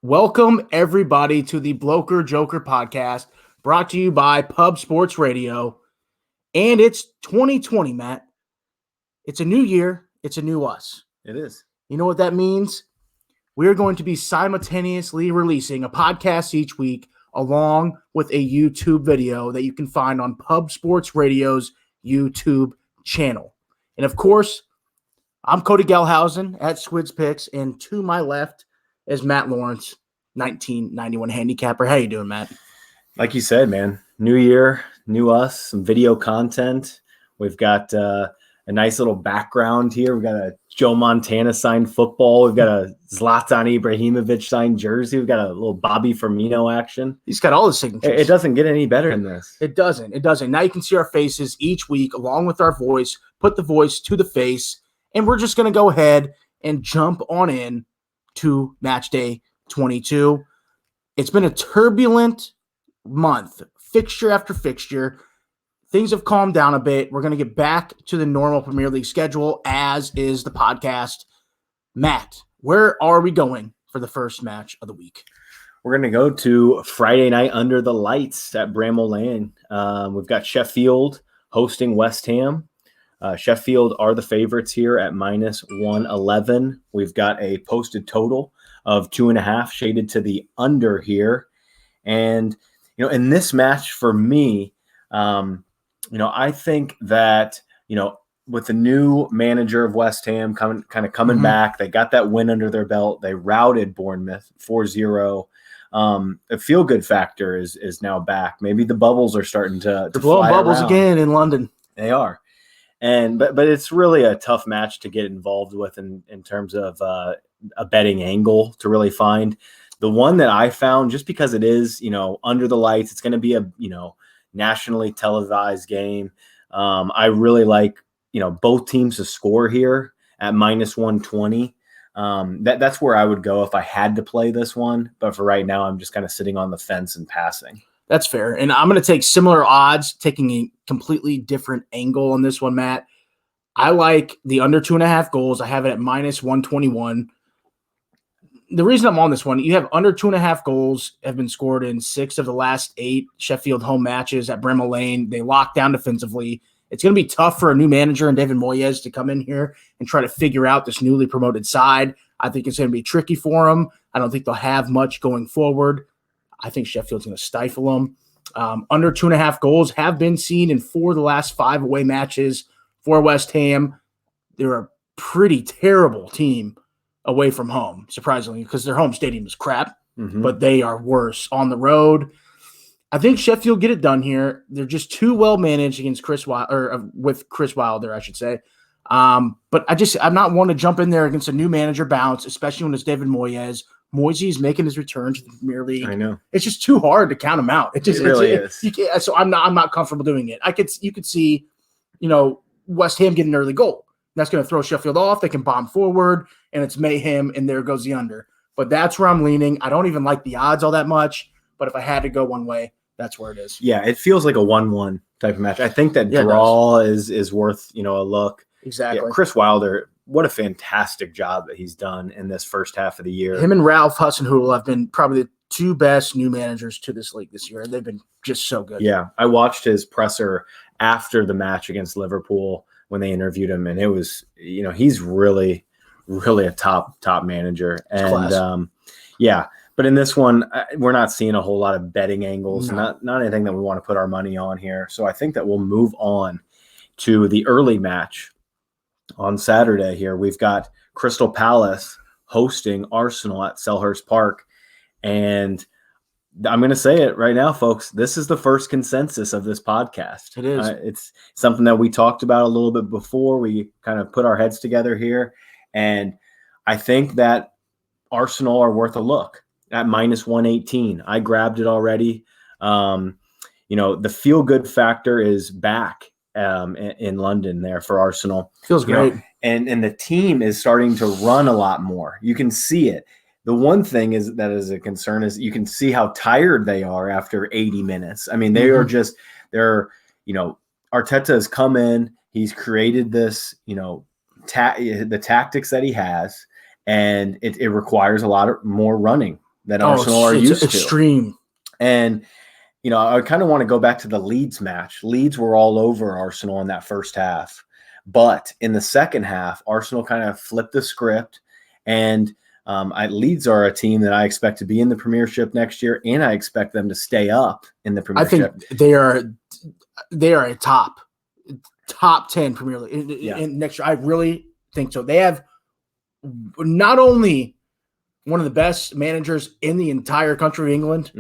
Welcome, everybody, to the Bloker Joker podcast, brought to you by Pub Sports Radio. And it's 2020, Matt. It's a new year. It's a new us. It is. You know what that means? We're going to be simultaneously releasing a podcast each week along with a YouTube video that you can find on Pub Sports Radio's YouTube channel. And of course, I'm Cody Gelhausen at Squids Picks, and to my left is Matt Lawrence, 1991 handicapper. How you doing, Matt? Like you said, man, new year, new us, some video content. We've got a nice little background here. We've got a Joe Montana signed football. We've got a Zlatan Ibrahimovic signed jersey. We've got a little Bobby Firmino action. He's got all the signatures. It doesn't get any better than this. It doesn't. It doesn't. Now you can see our faces each week along with our voice, put the voice to the face, and we're just going to go ahead and jump on in to match day 22. It's been a turbulent month, fixture after fixture. Things have calmed down a bit. We're going to get back to the normal Premier League schedule, as is the podcast. Matt, where are we going for the first match of the week? We're going to go to Friday night under the lights at Bramall Lane. We've got Sheffield hosting West Ham. Sheffield are the favorites here at minus 111. We've got a posted total of 2.5 shaded to the under here. And, in this match for me, I think that, with the new manager of West Ham coming back, they got that win under their belt. They routed Bournemouth 4-0. A feel-good factor is now back. Maybe the bubbles are starting to blow bubbles around. Again in London. They are. But it's really a tough match to get involved with in terms of a betting angle to really find. The one that I found, just because it is, under the lights, it's going to be a, nationally televised game. I really like, both teams to score here at minus 120. That's where I would go if I had to play this one. But for right now, I'm just kind of sitting on the fence and passing. That's fair. And I'm going to take similar odds, taking a completely different angle on this one, Matt. I like the under 2.5 goals. I have it at minus 121. The reason I'm on this one, you have under 2.5 goals have been scored in 6 of the last 8 Sheffield home matches at Bramall Lane. They lock down defensively. It's going to be tough for a new manager and David Moyes to come in here and try to figure out this newly promoted side. I think it's going to be tricky for them. I don't think they'll have much going forward. I think Sheffield's going to stifle them. Under 2.5 goals have been seen in 4 of the last 5 away matches for West Ham. They're a pretty terrible team away from home, surprisingly, because their home stadium is crap, but they are worse on the road. I think Sheffield get it done here. They're just too well managed against with Chris Wilder, I should say. But I'm not one to jump in there against a new manager bounce, especially when it's David Moyes. Moyes making his return to the Premier League. I know it's just too hard to count him out. It really is. You can't, so I'm not comfortable doing it. You could see, West Ham get an early goal. That's going to throw Sheffield off. They can bomb forward, and it's mayhem, and there goes the under. But that's where I'm leaning. I don't even like the odds all that much, but if I had to go one way, that's where it is. Yeah, it feels like a 1-1 type of match. I think that draw is worth, a look. Exactly. Yeah, Chris Wilder, what a fantastic job that he's done in this first half of the year. Him and Ralph Hasenhüttl have been probably the 2 best new managers to this league this year, and they've been just so good. Yeah, I watched his presser after the match against Liverpool when they interviewed him, and it was, he's really, really a top manager. And but in this one, we're not seeing a whole lot of betting angles, not anything that we want to put our money on here. So I think that we'll move on to the early match on Saturday here. We've got Crystal Palace hosting Arsenal at Selhurst Park. And I'm going to say it right now, folks. This is the first consensus of this podcast. It is. It's something that we talked about a little bit before we kind of put our heads together here. And I think that Arsenal are worth a look at minus 118. I grabbed it already. The feel-good factor is back in London there for Arsenal. Feels great. And the team is starting to run a lot more. You can see it. The one thing that is a concern is you can see how tired they are after 80 minutes. I mean, they are just Arteta has come in. He's created this, the tactics that he has, and it requires a lot more running. than Arsenal are used to. Extreme. And, I kind of want to go back to the Leeds match. Leeds were all over Arsenal in that first half. But in the second half, Arsenal kind of flipped the script. And Leeds are a team that I expect to be in the Premiership next year, and I expect them to stay up in the Premiership. I think they are a top 10 Premier League in next year. I really think so. They have not only one of the best managers in the entire country of England,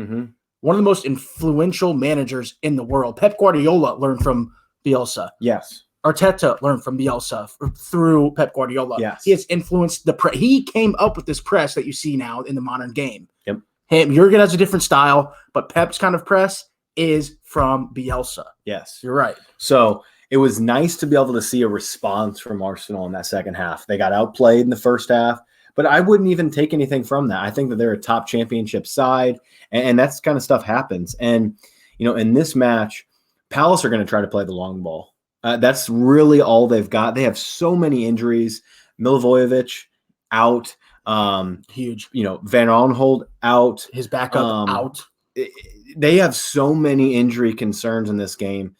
one of the most influential managers in the world. Pep Guardiola learned from Bielsa. Yes. Arteta learned from Bielsa through Pep Guardiola. Yes. He has influenced the press. He came up with this press that you see now in the modern game. Yep. Jurgen has a different style, but Pep's kind of press is from Bielsa. Yes. You're right. So it was nice to be able to see a response from Arsenal in that second half. They got outplayed in the first half, but I wouldn't even take anything from that. I think that they're a top championship side, and that's kind of stuff happens. And, in this match, Palace are going to try to play the long ball. That's really all they've got. They have so many injuries. Milivojevic out. Huge. Van Aanholt out. His backup out. They have so many injury concerns in this game.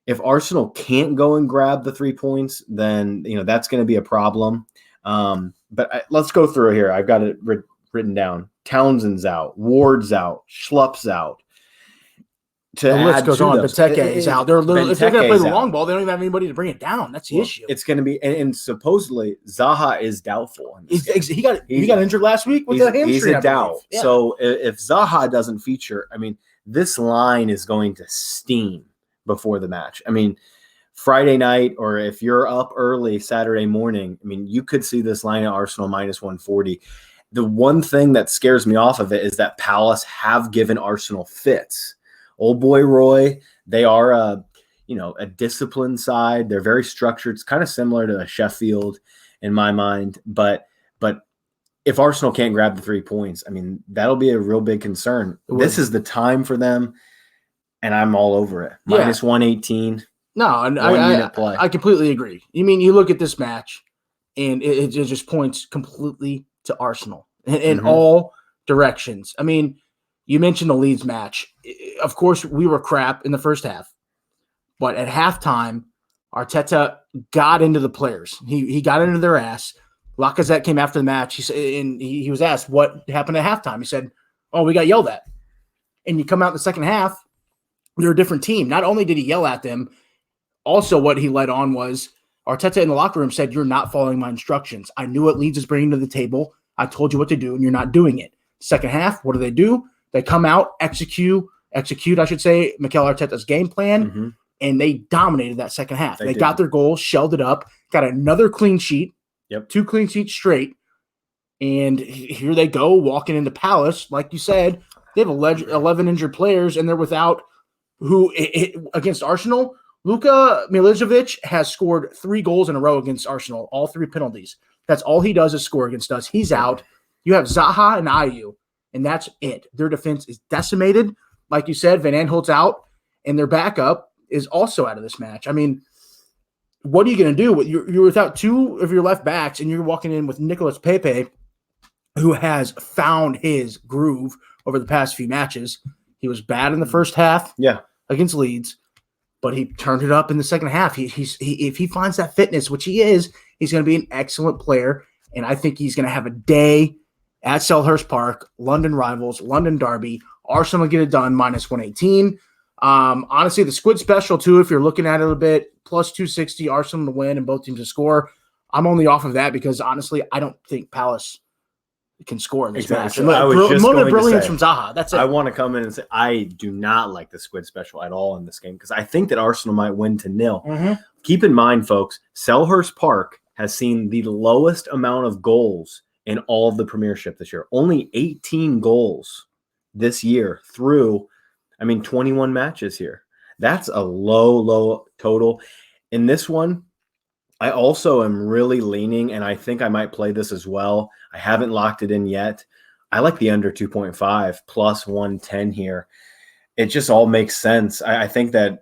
If Arsenal can't go and grab the 3 points, then that's going to be a problem. But let's go through it here. I've got it written down. Townsend's out. Ward's out. Schlupp's out. The list goes on. Benteke is out. If they're going to play the long ball, they don't even have anybody to bring it down. That's the issue. It's going to be, and supposedly Zaha is doubtful. He got injured last week with the hamstring. He's a doubt. Yeah. So if Zaha doesn't feature, this line is going to steam before the match. Friday night, or if you're up early Saturday morning, you could see this line at Arsenal minus 140. The one thing that scares me off of it is that Palace have given Arsenal fits. Old boy Roy, they are a disciplined side. They're very structured. It's kind of similar to a Sheffield in my mind. But if Arsenal can't grab the 3 points, that'll be a real big concern. This is the time for them, and I'm all over it. Minus 118. No, and I completely agree. You look at this match, and it just points completely to Arsenal in all directions. You mentioned the Leeds match. Of course, we were crap in the first half. But at halftime, Arteta got into the players. He got into their ass. Lacazette came after the match. He said, and he was asked what happened at halftime. He said, "Oh, we got yelled at." And you come out in the second half, they're a different team. Not only did he yell at them, also what he led on was Arteta in the locker room said, "You're not following my instructions. I knew what Leeds is bringing to the table. I told you what to do, and you're not doing it." Second half, what do? They come out, execute, I should say, Mikel Arteta's game plan, and they dominated that second half. They got their goal, shelled it up, got another clean sheet, 2 clean sheets straight, and here they go walking into Palace. Like you said, they have 11 injured players, and they're without against Arsenal. Luka Milivojevic has scored 3 goals in a row against Arsenal, all 3 penalties. That's all he does is score against us. He's out. You have Zaha and Ayew. And that's it. Their defense is decimated. Like you said, Van Aanholt's out, and their backup is also out of this match. What are you going to do? You're without 2 of your left backs, and you're walking in with Nicolas Pepe, who has found his groove over the past few matches. He was bad in the first half against Leeds, but he turned it up in the second half. If he finds that fitness, which he is, he's going to be an excellent player, and I think he's going to have a day at Selhurst Park, London rivals, London derby. Arsenal get it done, minus 118. Honestly, the squid special, too, if you're looking at it a bit, plus 260, Arsenal to win and both teams to score. I'm only off of that because, honestly, I don't think Palace can score in this match. Brilliance from Zaha. That's it. I want to come in and say I do not like the squid special at all in this game because I think that Arsenal might win to 0. Keep in mind, folks, Selhurst Park has seen the lowest amount of goals in all of the Premiership this year. Only 18 goals this year through, 21 matches here. That's a low total. In this one, I also am really leaning, and I think I might play this as well. I haven't locked it in yet. I like the under 2.5 plus 110 here. It just all makes sense. I think that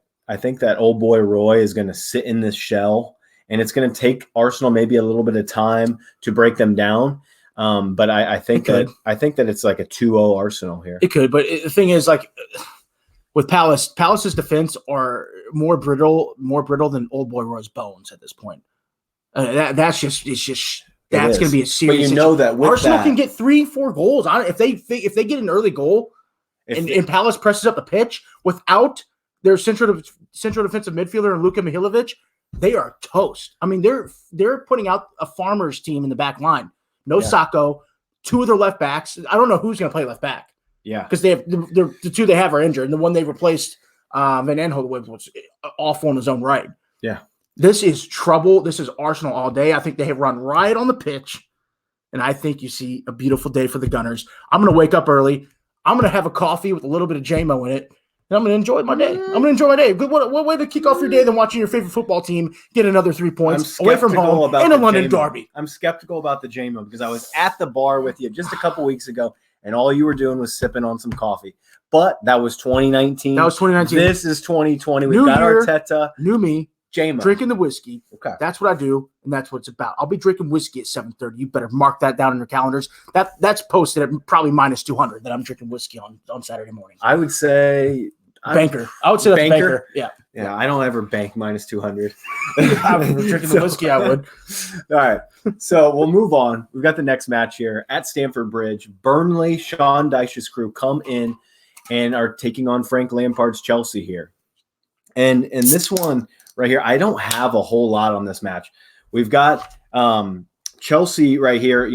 old boy Roy is going to sit in this shell, and it's going to take Arsenal maybe a little bit of time to break them down. But I think that it's like a 2-0 Arsenal here. It could, but the thing is, like with Palace's defense are more brittle than Old Boy Roy's bones at this point. That's going to be a serious. But that with Arsenal can get 3-4 goals on it if they get an early goal, and Palace presses up the pitch without their central defensive midfielder and Luka Mihailovic, they are toast. I mean, they're putting out a Farmers team in the back line. No Sacco, 2 of their left backs. I don't know who's going to play left back. Yeah, because they have the 2 they have are injured, and the one they replaced Van Aanholt with was awful in his own right. Yeah, this is trouble. This is Arsenal all day. I think they have run riot on the pitch, and I think you see a beautiful day for the Gunners. I'm going to wake up early. I'm going to have a coffee with a little bit of JMO in it, and I'm going to enjoy my day. What way to kick off your day than watching your favorite football team get another 3 points away from home in a London derby? I'm skeptical about the JMO because I was at the bar with you just a couple weeks ago, and all you were doing was sipping on some coffee. But that was 2019. This is 2020. We've got Arteta. New me. JMO. Drinking the whiskey. Okay. That's what I do, and that's what it's about. I'll be drinking whiskey at 7:30. You better mark that down in your calendars. That's posted at probably -200 that I'm drinking whiskey on Saturday morning. I would say banker. I would say that's banker. Yeah. Yeah, I don't ever bank -200. I was drinking the whiskey, I would. All right. So we'll move on. We've got the next match here at Stamford Bridge. Burnley, Sean Dyche's crew come in and are taking on Frank Lampard's Chelsea here. And in this one right here, I don't have a whole lot on this match. We've got Chelsea right here,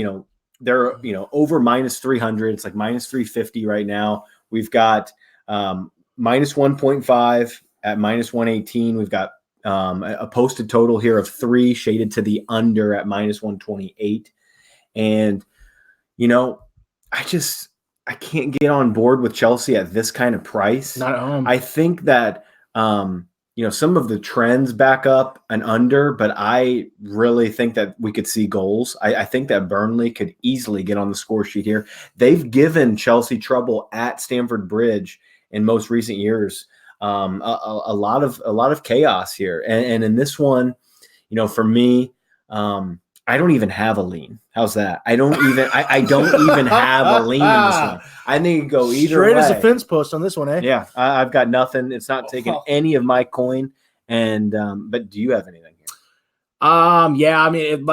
they're, over -300. It's like -350 right now. We've got -1.5 at -118. We've got a posted total here of 3 shaded to the under at -128. And, I can't get on board with Chelsea at this kind of price. Not at home. I think that, some of the trends back up and under, but I really think that we could see goals. I think that Burnley could easily get on the score sheet here. They've given Chelsea trouble at Stamford Bridge in most recent years. A lot of chaos here. And in this one, for me, I don't even have a lean. How's that? I don't even have a lean in this one. I think it could go either straight way. As a fence post on this one, eh? Yeah, I've got nothing. It's not taking any of my coin. And but do you have anything here? Yeah, I mean,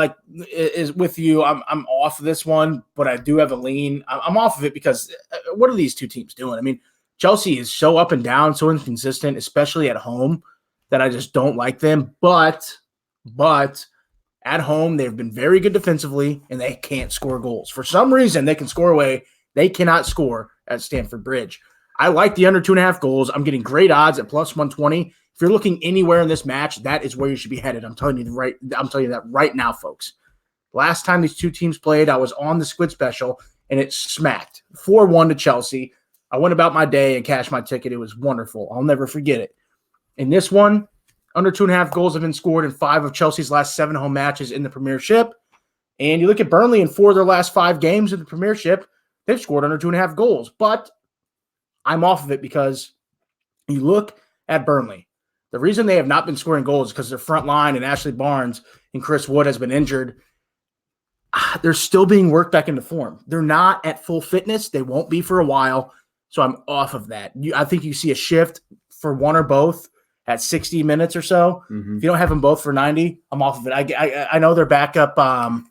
it is with you. I'm off of this one, but I do have a lean. I'm off of it because what are these two teams doing? I mean, Chelsea is so up and down, so inconsistent, especially at home, that I just don't like them. But at home, they've been very good defensively, and they can't score goals. For some reason, they can score away. They cannot score at Stamford Bridge. I like the under 2.5 goals. I'm getting great odds at +120. If you're looking anywhere in this match, that is where you should be headed. I'm telling you that right now, folks. Last time these two teams played, I was on the Squid Special, and it smacked 4-1 to Chelsea. I went about my day and cashed my ticket. It was wonderful. I'll never forget it. In this one, under 2.5 goals have been scored in 5 of Chelsea's last 7 home matches in the Premiership. And you look at Burnley in 4 of their last 5 games in the Premiership, they've scored under 2.5 goals. But I'm off of it because you look at Burnley. The reason they have not been scoring goals is because their front line and Ashley Barnes and Chris Wood has been injured. They're still being worked back into form. They're not at full fitness. They won't be for a while. So I'm off of that. I think you see a shift for one or both at 60 minutes or so. Mm-hmm. If you don't have them both for 90, I'm off of it. I know their backup, I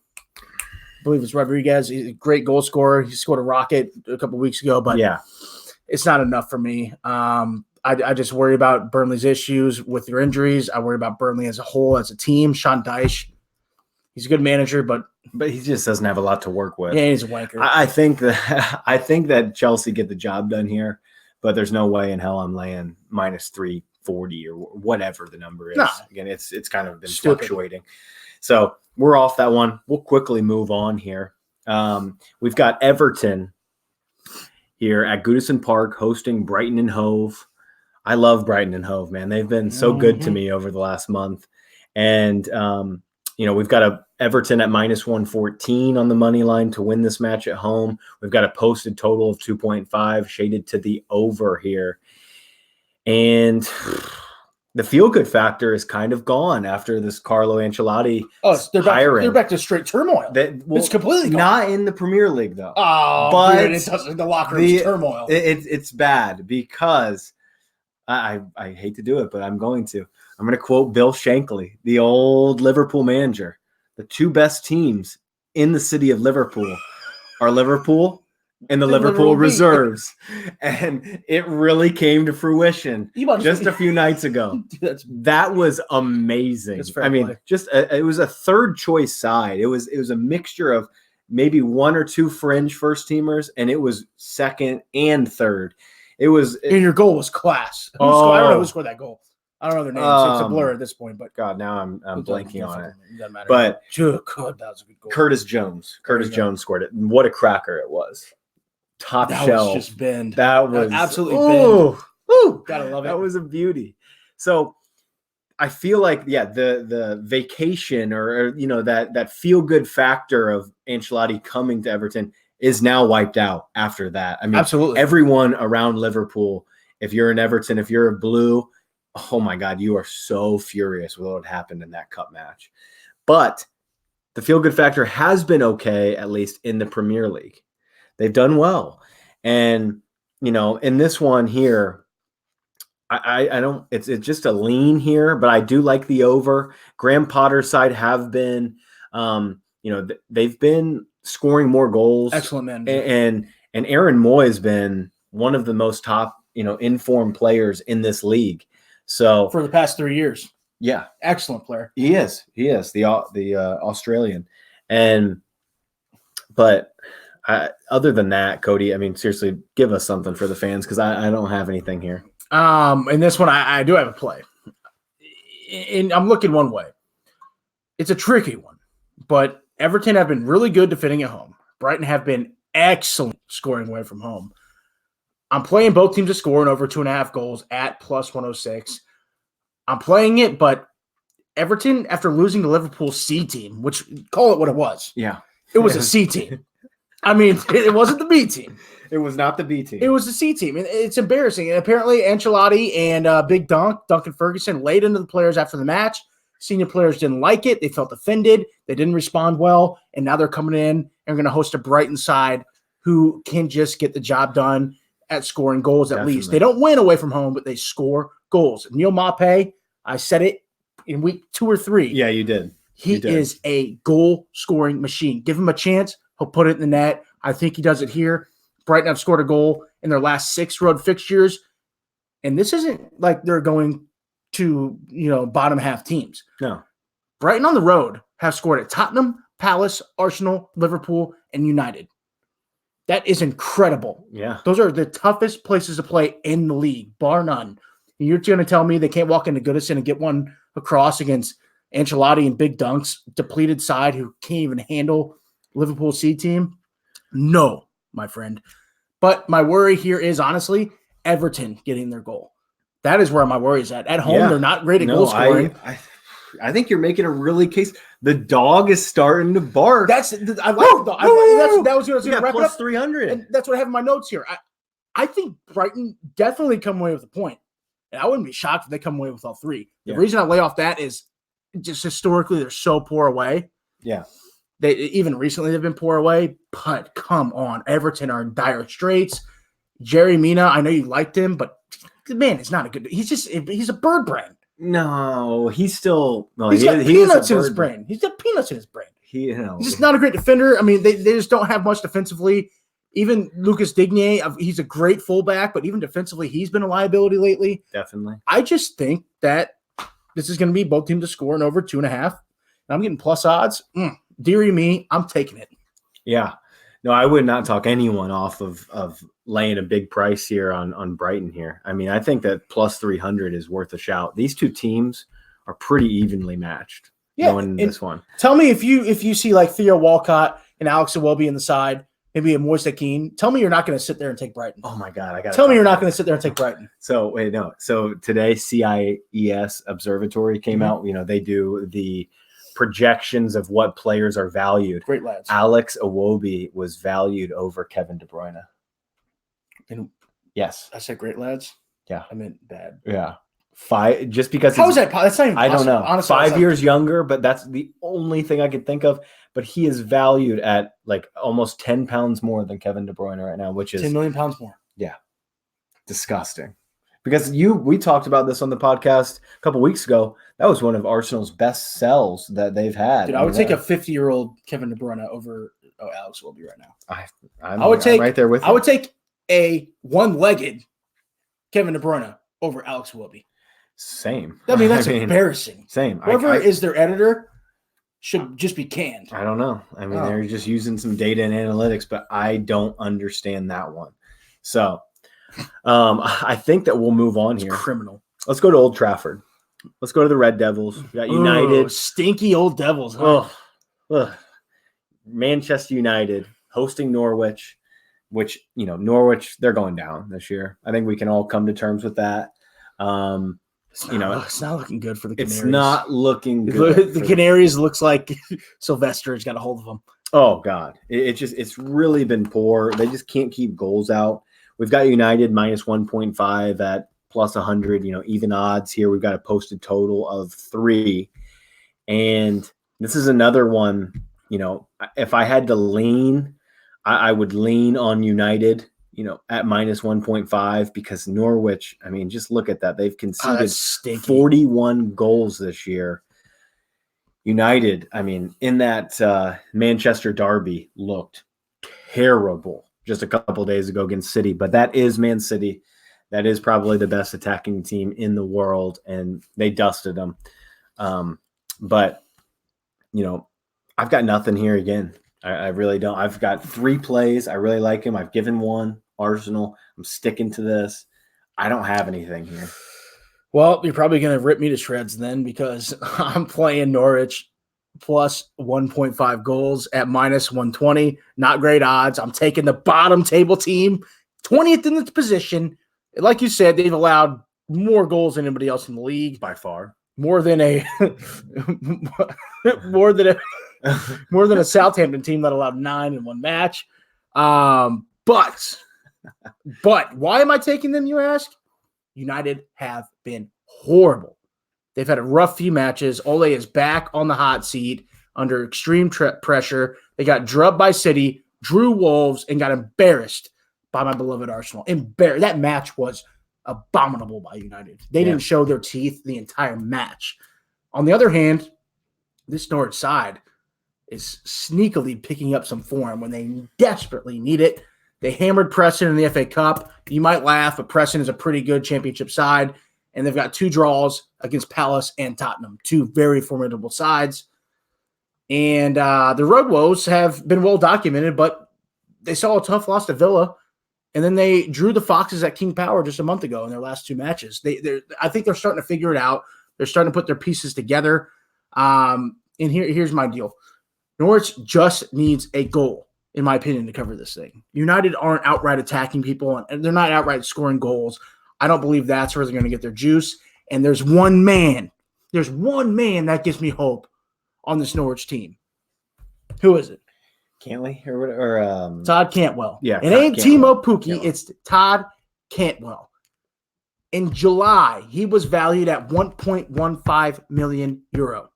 believe it's Rodriguez. He's a great goal scorer. He scored a rocket a couple weeks ago, but yeah, it's not enough for me. I just worry about Burnley's issues with their injuries. I worry about Burnley as a whole, as a team. Sean Dyche, he's a good manager, but he just doesn't have a lot to work with. Yeah, he's a wanker. I think that Chelsea get the job done here, but there's no way in hell I'm laying -340 or whatever the number is. No. Again, it's kind of been fluctuating. So we're off that one. We'll quickly move on here. We've got Everton here at Goodison Park hosting Brighton and Hove. I love Brighton and Hove, man. They've been so good to me over the last month. And, we've got Everton at -114 on the money line to win this match at home. We've got a posted total of 2.5 shaded to the over here. And the feel-good factor is kind of gone after this Carlo Ancelotti they're hiring. back to straight turmoil. It's completely gone. Not in the Premier League, though. Oh, but dude, it doesn't. The locker room's turmoil. It's bad because I hate to do it, but I'm going to. I'm going to quote Bill Shankly, the old Liverpool manager. The two best teams in the city of Liverpool are Liverpool and the Liverpool Reserves. And it really came to fruition just a few nights ago. Dude, that was amazing. I mean, it was a third choice side. It was a mixture of maybe one or two fringe first teamers, and it was second and third. And your goal was class. I don't know who scored that goal. I don't know their names. It's a blur at this point, but God, now I'm blanking on it. Doesn't matter. But God, that was a good goal. Curtis Jones scored it. What a cracker it was. Top that shelf. Was just bend. That was absolutely bend. Ooh, gotta love it. That was a beauty. So I feel like, the vacation or that feel good factor of Ancelotti coming to Everton is now wiped out after that. I mean, absolutely everyone around Liverpool, if you're in Everton, if you're a Blue, oh my God, you are so furious with what happened in that cup match. But the feel good factor has been okay, at least in the Premier League. They've done well. And, in this one here, I don't, it's just a lean here, but I do like the over. Graham Potter's side have been, they've been scoring more goals. Excellent, man. And Aaron Moy has been one of the most top, informed players in this league. So for the past 3 years. Yeah. Excellent player. He is the Australian. But other than that, Cody, I mean, seriously, give us something for the fans because I don't have anything here. In this one, I do have a play. And I'm looking one way. It's a tricky one, but Everton have been really good defending at home. Brighton have been excellent scoring away from home. I'm playing both teams to score in over 2.5 goals at plus 106. I'm playing it, but Everton, after losing to Liverpool's C team, which call it what it was. Yeah. It was a C team. I mean, it wasn't the B team. It was not the B team. It was the C team. And it's embarrassing. And apparently Ancelotti and Big Duncan Ferguson laid into the players after the match. Senior players didn't like it. They felt offended. They didn't respond well. And now they're coming in and going to host a Brighton side who can just get the job done at scoring goals at least. They don't win away from home, but they score goals. Neil Maupay, I said it in week 2 or 3. Yeah, you did. He is a goal-scoring machine. Give him a chance. He'll put it in the net. I think he does it here. Brighton have scored a goal in their last 6 road fixtures. And this isn't like they're going to, bottom half teams. No. Brighton on the road have scored at Tottenham, Palace, Arsenal, Liverpool, and United. That is incredible. Yeah. Those are the toughest places to play in the league, bar none. And you're going to tell me they can't walk into Goodison and get one across against Ancelotti and Big Dunk's depleted side who can't even handle Liverpool C team? No, my friend. But my worry here is, honestly, Everton getting their goal. That is where my worry is at. At home, they're not great at goal scoring. I think you're making a really case. The dog is starting to bark. I like the dog. That was what I was going to wrap plus up. 300. And that's what I have in my notes here. I think Brighton definitely come away with a point. And I wouldn't be shocked if they come away with all 3. The reason I lay off that is just historically they're so poor away. Yeah. They even recently they've been poor away, but come on. Everton are in dire straits. Jerry Mina, I know you liked him, but man, it's not a good. He's a bird brain. No, he's still he's got peanuts in his brain. He's got peanuts in his brain. He's just not a great defender. I mean, they just don't have much defensively. Even Lucas Digne, he's a great fullback, but even defensively, he's been a liability lately. Definitely. I just think that this is going to be both teams to score in over 2.5. And I'm getting plus odds. Deary me, I'm taking it. Yeah. No, I would not talk anyone off of laying a big price here on Brighton here. I mean, I think that plus 300 is worth a shout. These two teams are pretty evenly matched. In this one. Tell me if you see like Theo Walcott and Alex Iwobi in the side, maybe a Moise Kean. Tell me you're not going to sit there and take Brighton. Oh my God, Tell me you're not going to sit there and take Brighton. So wait, no. So today CIES Observatory came out. They do the projections of what players are valued. Great lads. Alex Iwobi was valued over Kevin De Bruyne. And yes, I said great lads. Yeah, I meant bad. Yeah, just because How is that? That's not even I don't possible. know. Honestly, 5 years younger, but that's the only thing I could think of. But he is valued at like almost 10 pounds more than Kevin De Bruyne right now, which is 10 million pounds more. Yeah, disgusting. Because we talked about this on the podcast a couple weeks ago. That was one of Arsenal's best sells that they've had. Dude, I would take a 50-year-old Kevin De Bruyne over Alex Wilby right now. I'm right there with you. I would take a one-legged Kevin De Bruyne over Alex Wilby. Same. I mean, that's embarrassing. Same. Whoever is their editor should just be canned. I don't know. I mean, they're just using some data and analytics, but I don't understand that one. So I think that we'll move on here. Criminal. Let's go to Old Trafford. Let's go to the Red Devils. We got United. Stinky old Devils. Huh? Manchester United hosting Norwich, which, Norwich, they're going down this year. I think we can all come to terms with that. It's not looking good for the Canaries. It's not looking good. The Canaries looks like Sylvester has got a hold of them. Oh, God. It's really been poor. They just can't keep goals out. We've got United minus 1.5 at plus 100, even odds here. We've got a posted total of 3. And this is another one, if I had to lean, I would lean on United, at minus 1.5 because Norwich, I mean, just look at that. They've conceded 41 goals this year. United, I mean, in that Manchester derby looked terrible just a couple days ago against City, but that is Man City. That is probably the best attacking team in the world, and they dusted them. But, I've got nothing here again. I really don't. I've got 3 plays. I really like him. I've given 1. Arsenal. I'm sticking to this. I don't have anything here. Well, you're probably going to rip me to shreds then because I'm playing Norwich plus 1.5 goals at minus 120. Not great odds. I'm taking the bottom table team, 20th in the position. Like you said, they've allowed more goals than anybody else in the league. By far. More than a Southampton team that allowed 9 in one match. But why am I taking them, you ask? United have been horrible. They've had a rough few matches. Ole is back on the hot seat under extreme pressure. They got drubbed by City, drew Wolves, and got embarrassed by my beloved Arsenal. That match was abominable by United. They didn't show their teeth the entire match. On the other hand, this Norwich side is sneakily picking up some form when they desperately need it. They hammered Preston in the FA Cup. You might laugh, but Preston is a pretty good championship side, and they've got 2 draws against Palace and Tottenham, 2 very formidable sides. And the road woes have been well documented, but they saw a tough loss to Villa, and then they drew the Foxes at King Power just a month ago in their last 2 matches. I think they're starting to figure it out. They're starting to put their pieces together. And here's my deal. Norwich just needs a goal, in my opinion, to cover this thing. United aren't outright attacking people, and they're not outright scoring goals. I don't believe that's where they're going to get their juice. And there's one man that gives me hope on this Norwich team. Who is it? Cantley or Todd Cantwell. Yeah, it ain't Timo Pukki. Cantwell. It's Todd Cantwell. In July, he was valued at 1.15 million euro.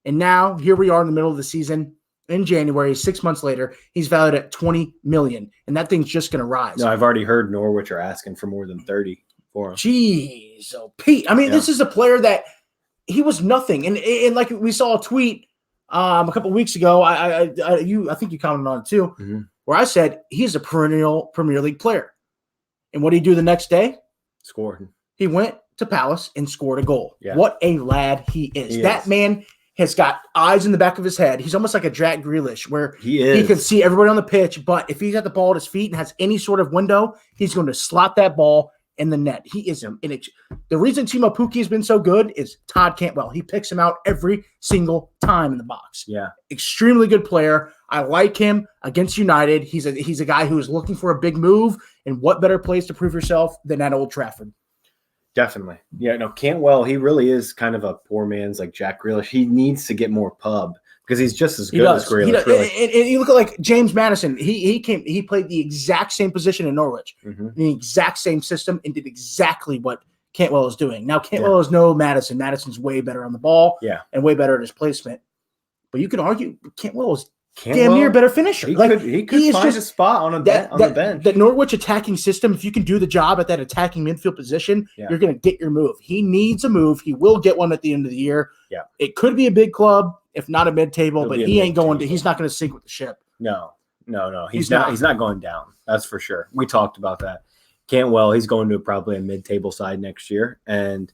And now, here we are in the middle of the season. In January, 6 months later, he's valued at 20 million. And that thing's just going to rise. No, I've already heard Norwich are asking for more than 30 for him. Jeez, oh, Pete. I mean, This is a player that he was nothing. And like we saw a tweet a couple of weeks ago, I think you commented on it too, where I said he's a perennial Premier League player. And what did he do the next day? Scored. He went to Palace and scored a goal. Yeah. What a lad he is. Man has got eyes in the back of his head. He's almost like a Jack Grealish where he can see everybody on the pitch, but if he's got the ball at his feet and has any sort of window, he's going to slot that ball in the net. He is the reason Timo Pukki has been so good is Todd Cantwell. He picks him out every single time in the box. Yeah. Extremely good player. I like him against United. He's a guy who is looking for a big move, and what better place to prove yourself than at Old Trafford? Definitely. Yeah, no, Cantwell, he really is kind of a poor man's like Jack Grealish. He needs to get more pub because he's just as good as Grealish. Really. And you look at like James Maddison. He played the exact same position in Norwich, in the exact same system, and did exactly what Cantwell is doing. Now, Cantwell is no Madison. Madison's way better on the ball and way better at his placement. But you can argue Cantwell is damn near a better finisher. He could find a spot on the bench. The Norwich attacking system, if you can do the job at that attacking midfield position, you're going to get your move. He needs a move. He will get one at the end of the year. Yeah. It could be a big club, if not a mid-table, but he ain't going to – he's not going to sink with the ship. No. He's not going down. That's for sure. We talked about that. Cantwell, he's going to probably a mid-table side next year. And,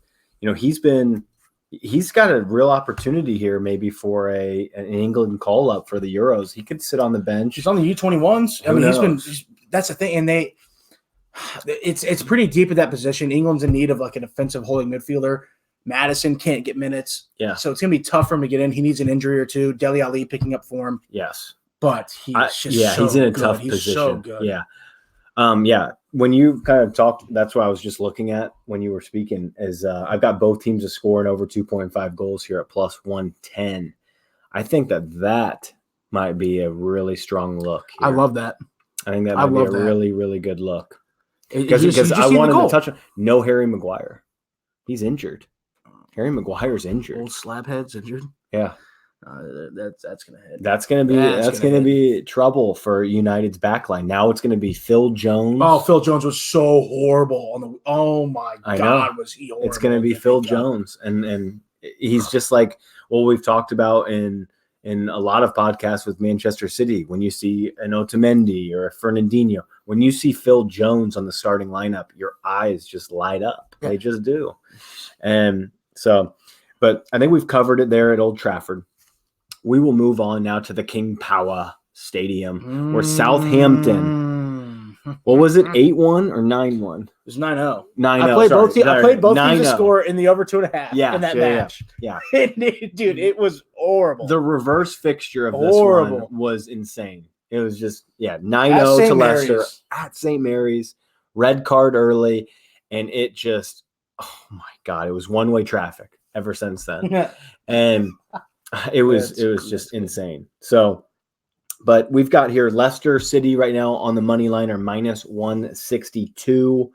he's got a real opportunity here maybe for an England call-up for the Euros. He could sit on the bench. He's on the U21s. I mean, that's the thing. And it's pretty deep at that position. England's in need of like an offensive holding midfielder. Madison can't get minutes. Yeah. So it's going to be tough for him to get in. He needs an injury or two. Dele Alli picking up for him. Yes. But he's in a tough position. So good. Yeah. When you kind of talked, that's what I was just looking at when you were speaking, is I've got both teams to score in over 2.5 goals here at plus 110. I think that might be a really strong look here. I love that. I think that might be a really, really good look. Because I wanted to touch on no Harry Mcguire. He's injured. Harry Mcguire's injured. Old slabhead's injured. Yeah. That's gonna hit. That's gonna be trouble for United's backline. Now it's gonna be Phil Jones. Oh, Phil Jones was so horrible on the. Oh my God, was he horrible? It's gonna be Phil Jones, and he's just like what we've talked about in a lot of podcasts with Manchester City. When you see an Otamendi or a Fernandinho, when you see Phil Jones on the starting lineup, your eyes just light up. They just do, and so. But I think we've covered it there at Old Trafford. We will move on now to the King Power Stadium, where Southampton. What was it? 8-1 or 9-1? It was 9-0. 9-0. I played both teams to score in the over 2.5 in that match. Yeah. Dude, it was horrible. The reverse fixture of this one was insane. It was just 9-0 to Leicester at St. Mary's. Red card early, and it just my God, it was one-way traffic ever since then. And it was just insane. So, but we've got here Leicester City right now on the money line are minus 162.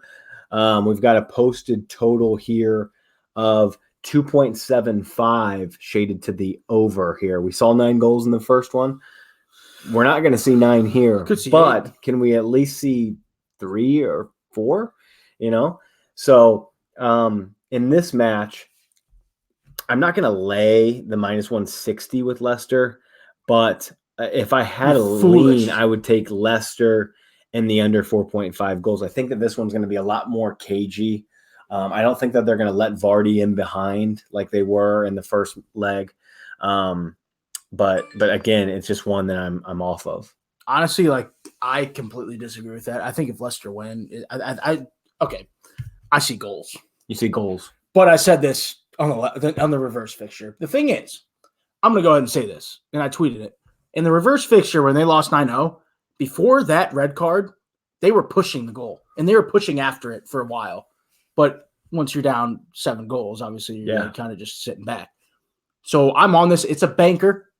We've got a posted total here of 2.75 shaded to the over here. We saw 9 goals in the first one. We're not going to see 9 here, but can we at least see 3 or 4? So in this match, I'm not going to lay the minus 160 with Leicester, but if I had a lean, I would take Leicester and the under 4.5 goals. I think that this one's going to be a lot more cagey. I don't think that they're going to let Vardy in behind like they were in the first leg. But again, it's just one that I'm off of. Honestly, I completely disagree with that. I think if Leicester win, I see goals. You see goals. But I said this on the reverse fixture. The thing is, I'm going to go ahead and say this, and I tweeted it. In the reverse fixture, when they lost 9-0, before that red card, they were pushing the goal, and they were pushing after it for a while. But once you're down 7 goals, obviously you're kind of just sitting back. So I'm on this. It's a banker.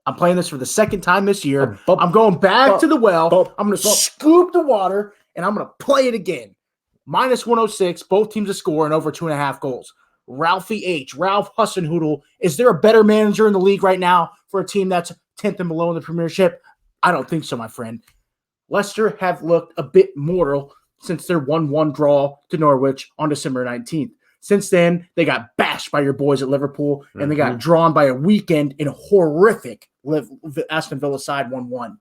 I'm playing this for the second time this year. I'm going back to the well. I'm going to scoop the water, and I'm going to play it again. Minus 106, both teams to score and over 2.5 goals. Ralph Hasenhüttl. Is there a better manager in the league right now for a team that's 10th and below in the Premiership? I don't think so, my friend. Leicester have looked a bit mortal since their 1-1 draw to Norwich on December 19th. Since then, they got bashed by your boys at Liverpool, and they got drawn by a weekend in a horrific Aston Villa side 1-1.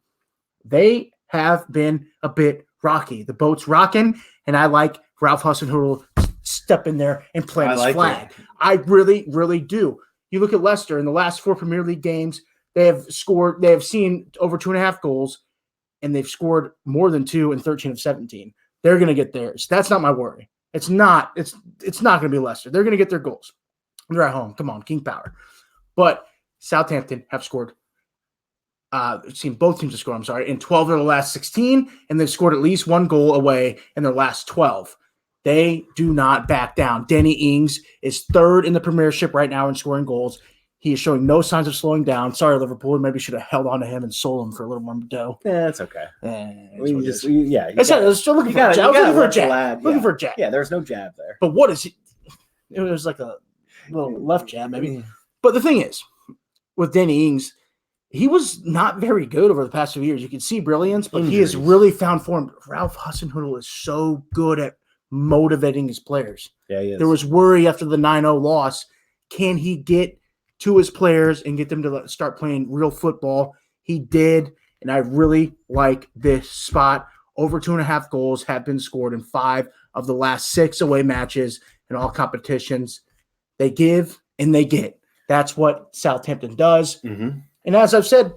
They have been a bit rocky. The boat's rocking, and I like Ralph Hasenhüttl step in there and plant his flag. I really, really do. You look at Leicester in the last 4 Premier League games, they have seen over 2.5 goals, and they've scored more than 2 in 13 of 17. They're going to get theirs. That's not my worry. It's not going to be Leicester. They're going to get their goals. They're at home. Come on, King Power. But Southampton have scored. Seen both teams have scored, in 12 of the last 16, and they've scored at least 1 goal away in their last 12. They do not back down. Danny Ings is 3rd in the Premiership right now in scoring goals. He is showing no signs of slowing down. Sorry, Liverpool. Maybe should have held on to him and sold him for a little more dough. Yeah, that's okay. Looking for a jab. Looking for a jab. Yeah, there's no jab there. But what is he? It was like a little left jab, maybe. But the thing is, with Danny Ings, he was not very good over the past few years. You can see brilliance, but he has really found form. Ralph Hasenhüttl is so good at motivating his players. Yeah, he is. There was worry after the 9-0 loss. Can he get to his players and get them to start playing real football? He did, and I really like this spot. Over 2.5 goals have been scored in 5 of the last 6 away matches in all competitions. They give and they get. That's what Southampton does. Mm-hmm. And as I've said,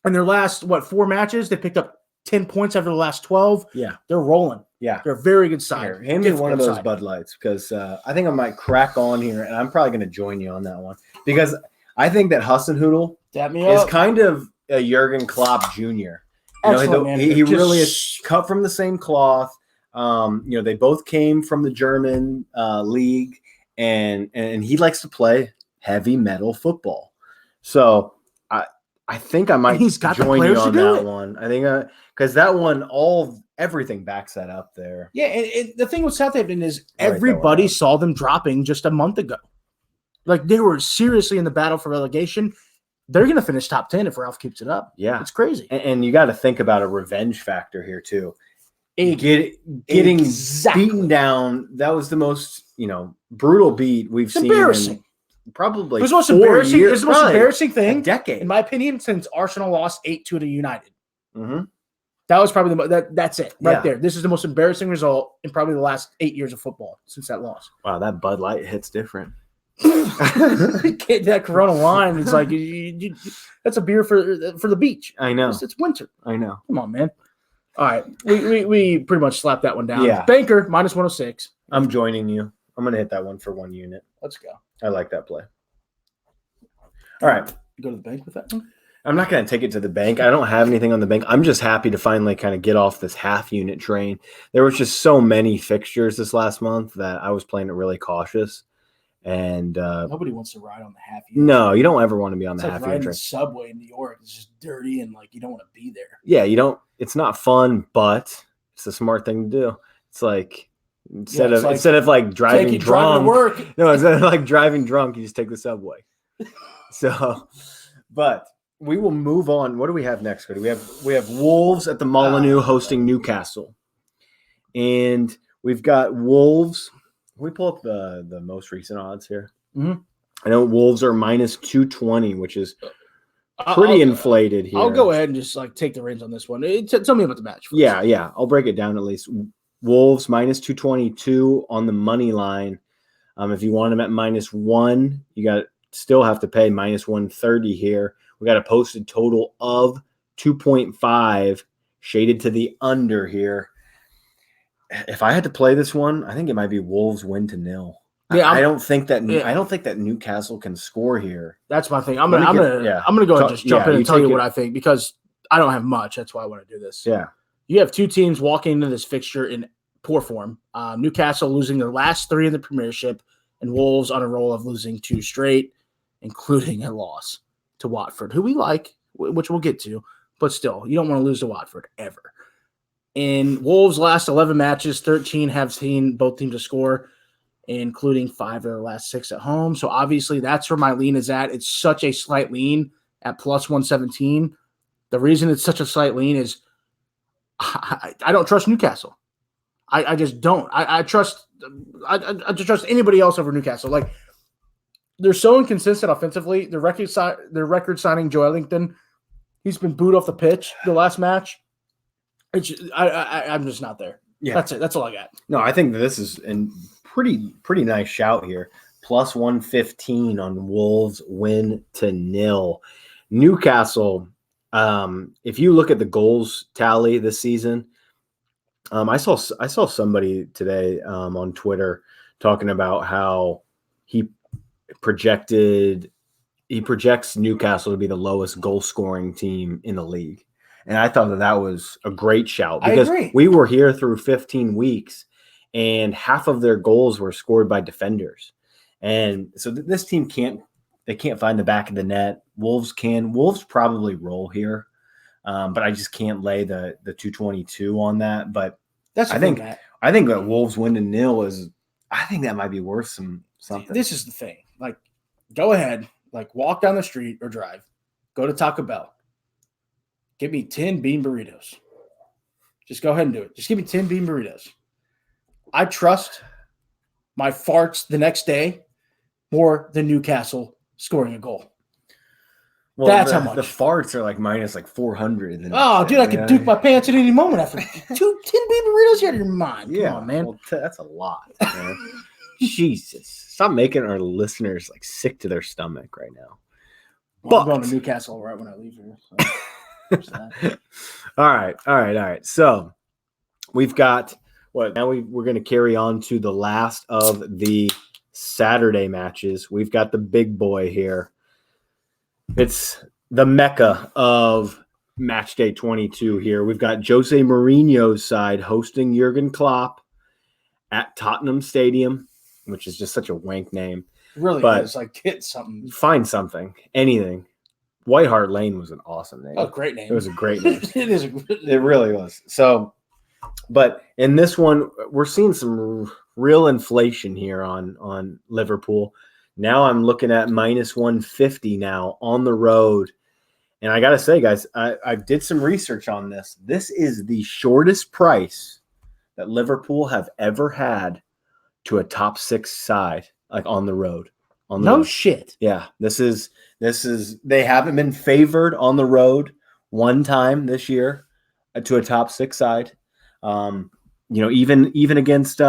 in their last, 4 matches, they picked up 10 points after the last 12. Yeah. They're rolling. Yeah. They're a very good side. Here, hand me one of those Bud Lights because I think I might crack on here, and I'm probably going to join you on that one because I think that Hasenhüttl is kind of a Jurgen Klopp Jr. He really is cut from the same cloth. They both came from the German league, and he likes to play heavy metal football. So I think I might join you on that one. I think because that one, everything backs that up there. Yeah, and the thing with Southampton is everybody saw them dropping just a month ago. Like they were seriously in the battle for relegation. They're going to finish top 10 if Ralph keeps it up. Yeah, it's crazy. And you got to think about a revenge factor here too. Getting beaten down. That was the most brutal beat we've seen. Embarrassing. Probably it was the most embarrassing. Years, it was the most embarrassing thing, a decade, in my opinion, since Arsenal lost 8-2 to United. Mm-hmm. That was probably that's it right there. This is the most embarrassing result in probably the last 8 years of football since that loss. Wow, that Bud Light hits different. That Corona wine, it's like that's a beer for the beach. I know. It's winter. I know. Come on, man. All right, we pretty much slapped that one down. Yeah. Banker -106. I'm joining you. I'm gonna hit that one for 1 unit. Let's go. I like that play. All right. Go to the bank with that one? I'm not going to take it to the bank. I don't have anything on the bank. I'm just happy to finally kind of get off this half unit train. There was just so many fixtures this last month that I was playing it really cautious. And nobody wants to ride on the half unit. No, you don't ever want to be on the half unit train. The subway in New York is just dirty and like you don't want to be there. Yeah, you don't. It's not fun, but it's a smart thing to do. It's like instead of driving drunk, instead of like driving drunk, you just take the subway. So, but we will move on. What do we have next? Cody? We have Wolves at the Molineux hosting Newcastle, and we've got Wolves. Can we pull up the most recent odds here? Mm-hmm. I know Wolves are -220, which is pretty inflated here. I'll go ahead and just take the reins on this one. Tell me about the match first. Yeah. I'll break it down at least. Wolves -222 on the money line. If you want them at -1, you still have to pay -130 here. We got a posted total of 2.5 shaded to the under here. If I had to play this one, I think it might be Wolves win to 0. Yeah, I don't think that Newcastle can score here. That's my thing. I'm gonna go ahead and just jump in and tell you what I think because I don't have much. That's why I want to do this. Yeah. You have two teams walking into this fixture in poor form. Newcastle losing their last 3 in the Premiership, and Wolves on a roll of losing 2 straight, including a loss to Watford, who we like, which we'll get to, but still, you don't want to lose to Watford ever. In Wolves' last 11 matches, 13 have seen both teams to score, including 5 of their last 6 at home. So obviously that's where my lean is at. It's such a slight lean at +117. The reason it's such a slight lean is I don't trust Newcastle. I just don't. I just trust anybody else over Newcastle. Like they're so inconsistent offensively. The record signing Joe Ellington, he's been booed off the pitch the last match. I'm just not there. Yeah, that's it. That's all I got. No, I think that this is a pretty nice shout here. +115 on Wolves win to 0. Newcastle. If you look at the goals tally this season, I saw somebody today on Twitter talking about how he projects Newcastle to be the lowest goal scoring team in the league. And I thought that was a great shout because we were here through 15 weeks and half of their goals were scored by defenders. And so this team can't find the back of the net. Wolves can. Wolves probably roll here. But I just can't lay the 222 on that. But I think that Wolves win to 0 is I think that might be worth something. This is the thing. Like, go ahead, like walk down the street or drive, go to Taco Bell, give me 10 bean burritos. Just go ahead and do it. Just give me 10 bean burritos. I trust my farts the next day more than Newcastle scoring a goal. Well, that's how much. The farts are like minus like 400. Oh, dude, I could duke my pants at any moment after 10 bean burritos out of your mind. Come on, man. Well, that's a lot, man. Jesus. Stop making our listeners like sick to their stomach right now. Well, I'm going to Newcastle right when I leave here. So All right. So we've got now we're going to carry on to the last of the Saturday matches. We've got the big boy here. It's the mecca of match day 22 here. We've got Jose Mourinho's side hosting Jurgen Klopp at Tottenham Stadium, which is just such a wank name. Really is. Like, get something. Find something. Anything. White Hart Lane was an awesome name. Oh, great name. It was a great name. It really was. So, but in this one, we're seeing some real inflation here on Liverpool. Now I'm looking at minus 150 now on the road. And I got to say, guys, I did some research on this. This is the shortest price that Liverpool have ever had to a top 6 side, like on the road. No shit. Yeah, this is they haven't been favored on the road one time this year to a top 6 side. Even against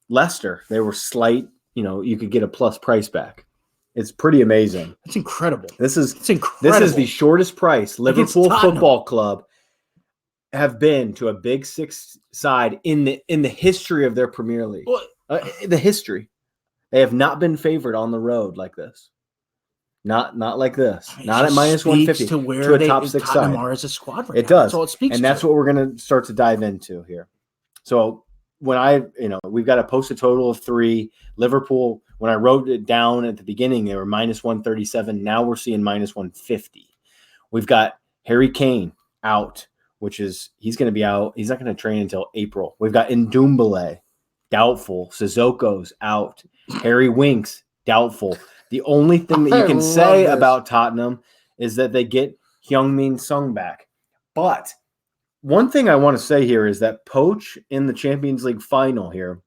Leicester, they were slight. You could get a plus price back. It's pretty amazing. It's incredible. It's incredible. This is the shortest price Liverpool Football Club have been to a big 6 side in the history of their Premier League. The history. They have not been favored on the road like this. Not like this. Not at minus 150 to a top 6 side. As a squad right it now. does. That's all it speaks and that's what we're going to start to dive into here. So when we've got a posted total of 3. Liverpool, when I wrote it down at the beginning, they were minus 137. Now we're seeing minus 150. We've got Harry Kane out, he's going to be out. He's not going to train until April. We've got Ndombele, doubtful. Sissoko's out. Harry Winks, doubtful. The only thing that you can say about Tottenham is that they get Heung-min Son back. But one thing I want to say here is that Poch in the Champions League final here,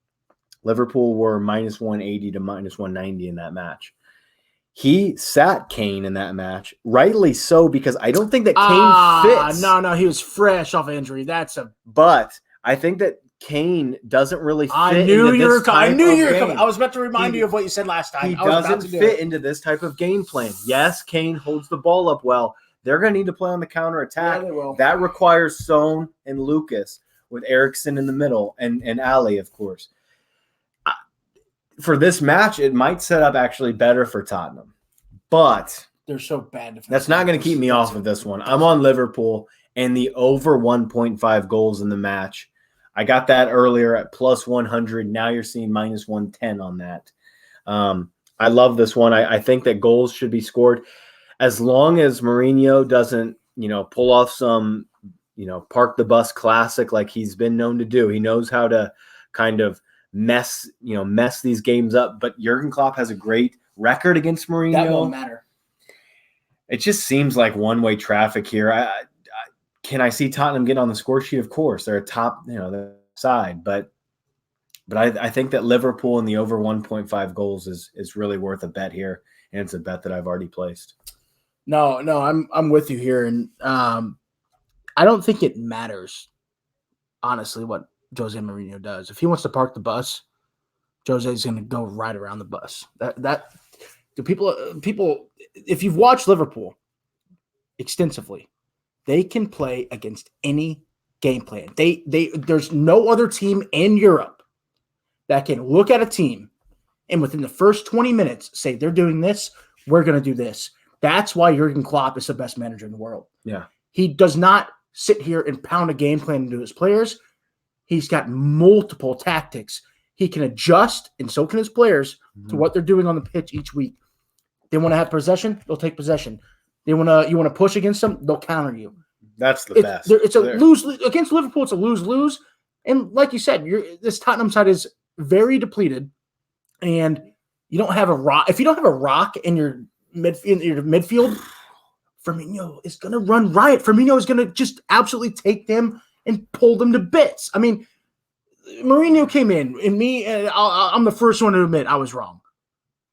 Liverpool were minus 180 to minus 190 in that match. He sat Kane in that match, rightly so, because I don't think that Kane fits. No, he was fresh off injury. But I think that Kane doesn't really fit. I knew you were coming. I was about to remind you of what you said last time. He doesn't fit into this type of game plan. Yes, Kane holds the ball up well. They're going to need to play on the counter attack. Yeah, they will. That requires Son and Lucas with Eriksen in the middle and Ali, of course. For this match, it might set up actually better for Tottenham, but they're so bad. That's not going to keep me off of this one. I'm on Liverpool and the over 1.5 goals in the match. I got that earlier at plus 100. Now you're seeing minus 110 on that. I love this one. I think that goals should be scored as long as Mourinho doesn't, pull off some, park the bus classic like he's been known to do. He knows how to kind of mess these games up. But Jurgen Klopp has a great record against Mourinho. That won't matter. It just seems like one-way traffic here. Can I see Tottenham get on the score sheet? Of course, they're a top, the side, but I think that Liverpool in the over 1.5 goals is really worth a bet here, and it's a bet that I've already placed. No, I'm with you here, and I don't think it matters, honestly, what Jose Mourinho does. If he wants to park the bus, Jose's going to go right around the bus. That do people if you've watched Liverpool extensively, they can play against any game plan. There's no other team in Europe that can look at a team and within the first 20 minutes say they're doing this, we're going to do this. That's why Jurgen Klopp is the best manager in the world. Yeah. He does not sit here and pound a game plan into his players. He's got multiple tactics. He can adjust, and so can his players, to what they're doing on the pitch each week. They want to have possession, they'll take possession. You want to push against them, they'll counter you. That's the best. It's a lose against Liverpool. It's a lose-lose, and like you said, this Tottenham side is very depleted. and you don't have a rock. If you don't have a rock in your midfield, Firmino is going to run riot. Firmino is going to just absolutely take them and pull them to bits. I mean, Mourinho came in, and I'm the first one to admit I was wrong.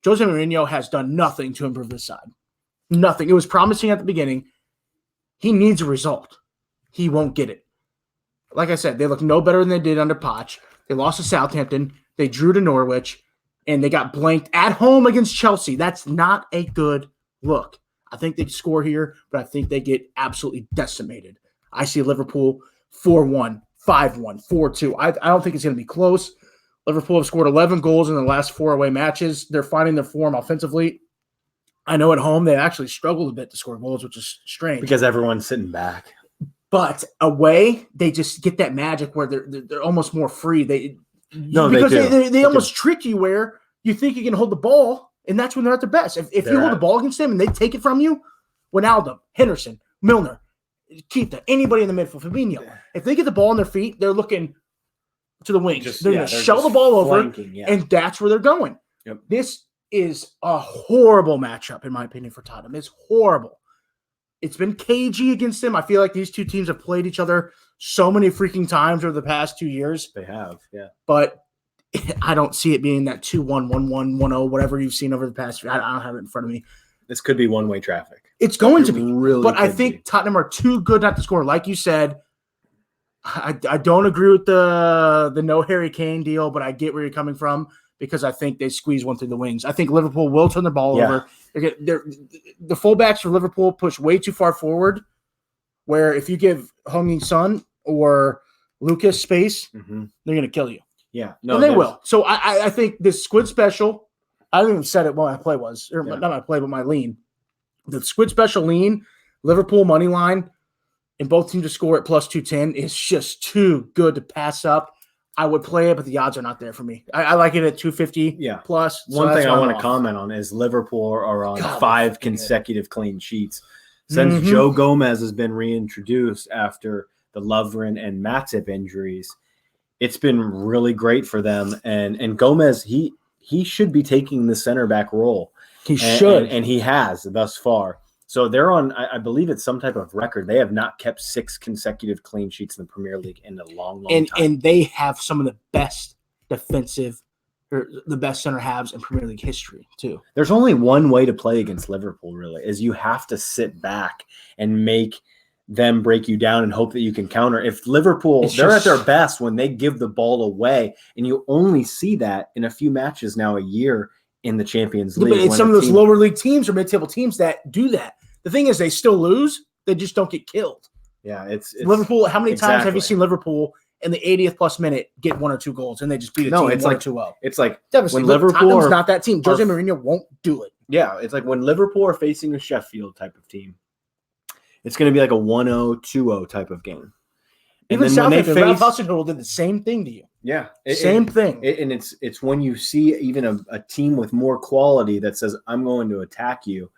Jose Mourinho has done nothing to improve this side. Nothing. It was promising at the beginning. He needs a result. He won't get it. Like I said, they look no better than they did under Poch. They lost to Southampton. They drew to Norwich, and they got blanked at home against Chelsea. That's not a good look. I think they score here, but I think they get absolutely decimated. I see Liverpool 4-1, 5-1, 4-2. I don't think it's going to be close. Liverpool have scored 11 goals in the last 4 away matches. They're finding their form offensively. I know at home they actually struggled a bit to score goals, which is strange. Because everyone's sitting back. But away, they just get that magic where they're almost more free. They almost trick you where you think you can hold the ball, and that's when they're at their best. If you hold the ball against them and they take it from you, Wijnaldum, Henderson, Milner, Keita, anybody in the midfield, Fabinho, if they get the ball on their feet, they're looking to the wings. They're going to shell the ball over, and that's where they're going. Yep. This is a horrible matchup, in my opinion, for Tottenham. It's horrible. It's been cagey against them. I feel like these two teams have played each other so many freaking times over the past 2 years. They have, yeah. But I don't see it being that 2-1, 1-1, 1-0, whatever you've seen over the past year. I don't have it in front of me. This could be one-way traffic. It's going to be. Really, but I think Tottenham are too good not to score. Like you said, I don't agree with the no Harry Kane deal, but I get where you're coming from because I think they squeeze one through the wings. I think Liverpool will turn the ball over. The fullbacks for Liverpool push way too far forward, where if you give Heung-min Son or Lucas space, they're going to kill you. Yeah. No, and they will. So I think this squid special, I haven't even said it what my play was, or not my play, but my lean. The squid special lean, Liverpool money line, and both teams to score at plus 210 is just too good to pass up. I would play it, but the odds are not there for me. I like it at 250 plus. One thing I want to comment on is Liverpool are on 5 consecutive clean sheets. Since Joe Gomez has been reintroduced after the Lovren and Matip injuries, it's been really great for them. And Gomez, he should be taking the center back role. He should. And he has thus far. So they're on, I believe it's some type of record. They have not kept 6 consecutive clean sheets in the Premier League in a long time. And they have some of the best defensive, or the best center halves in Premier League history, too. There's only one way to play against Liverpool, really, is you have to sit back and make them break you down and hope that you can counter. If Liverpool, they're at their best when they give the ball away, and you only see that in a few matches now a year in the Champions League. But it's some of those lower league teams or mid-table teams that do that. The thing is, they still lose. They just don't get killed. Yeah, it's Liverpool. How many times have you seen Liverpool in the 80th plus minute get 1 or 2 goals and they just beat a team 1-2-0? It's like when Liverpool not that team. Jose Mourinho won't do it. Yeah, it's like when Liverpool are facing a Sheffield type of team. It's going to be like a 1-0, 2-0 type of game. And even Southampton, Ralph Hasenhüttl did the same thing to you. Yeah, same thing. And it's when you see even a team with more quality that says, I'm going to attack you,